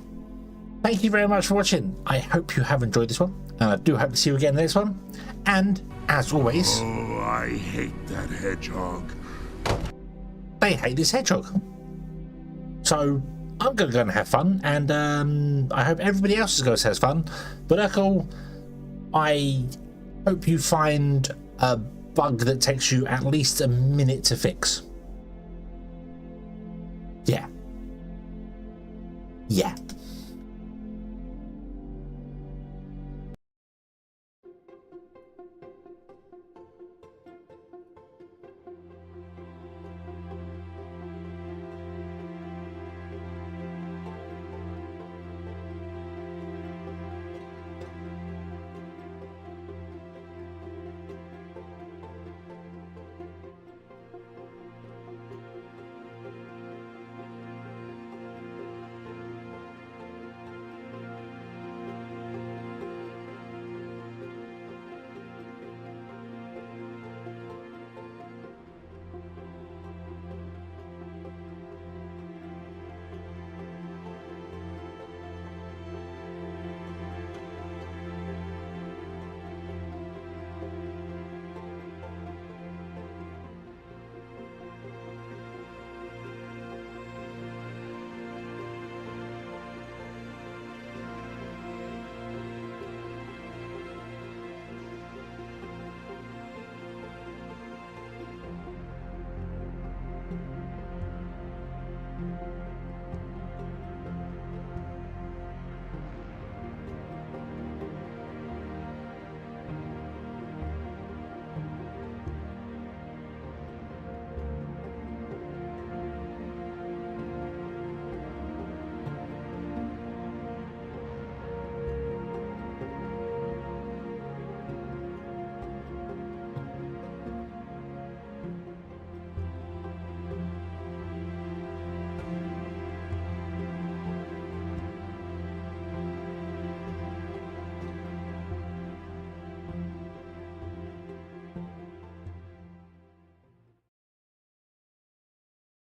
thank you very much for watching. I hope you have enjoyed this one, and I do hope to see you again in the next one. And as always, Oh, I hate that hedgehog. they hate this hedgehog. So I'm going to go and have fun, and I hope everybody else is going to have fun. But Urkel, I hope you find a bug that takes you at least a minute to fix. Yeah.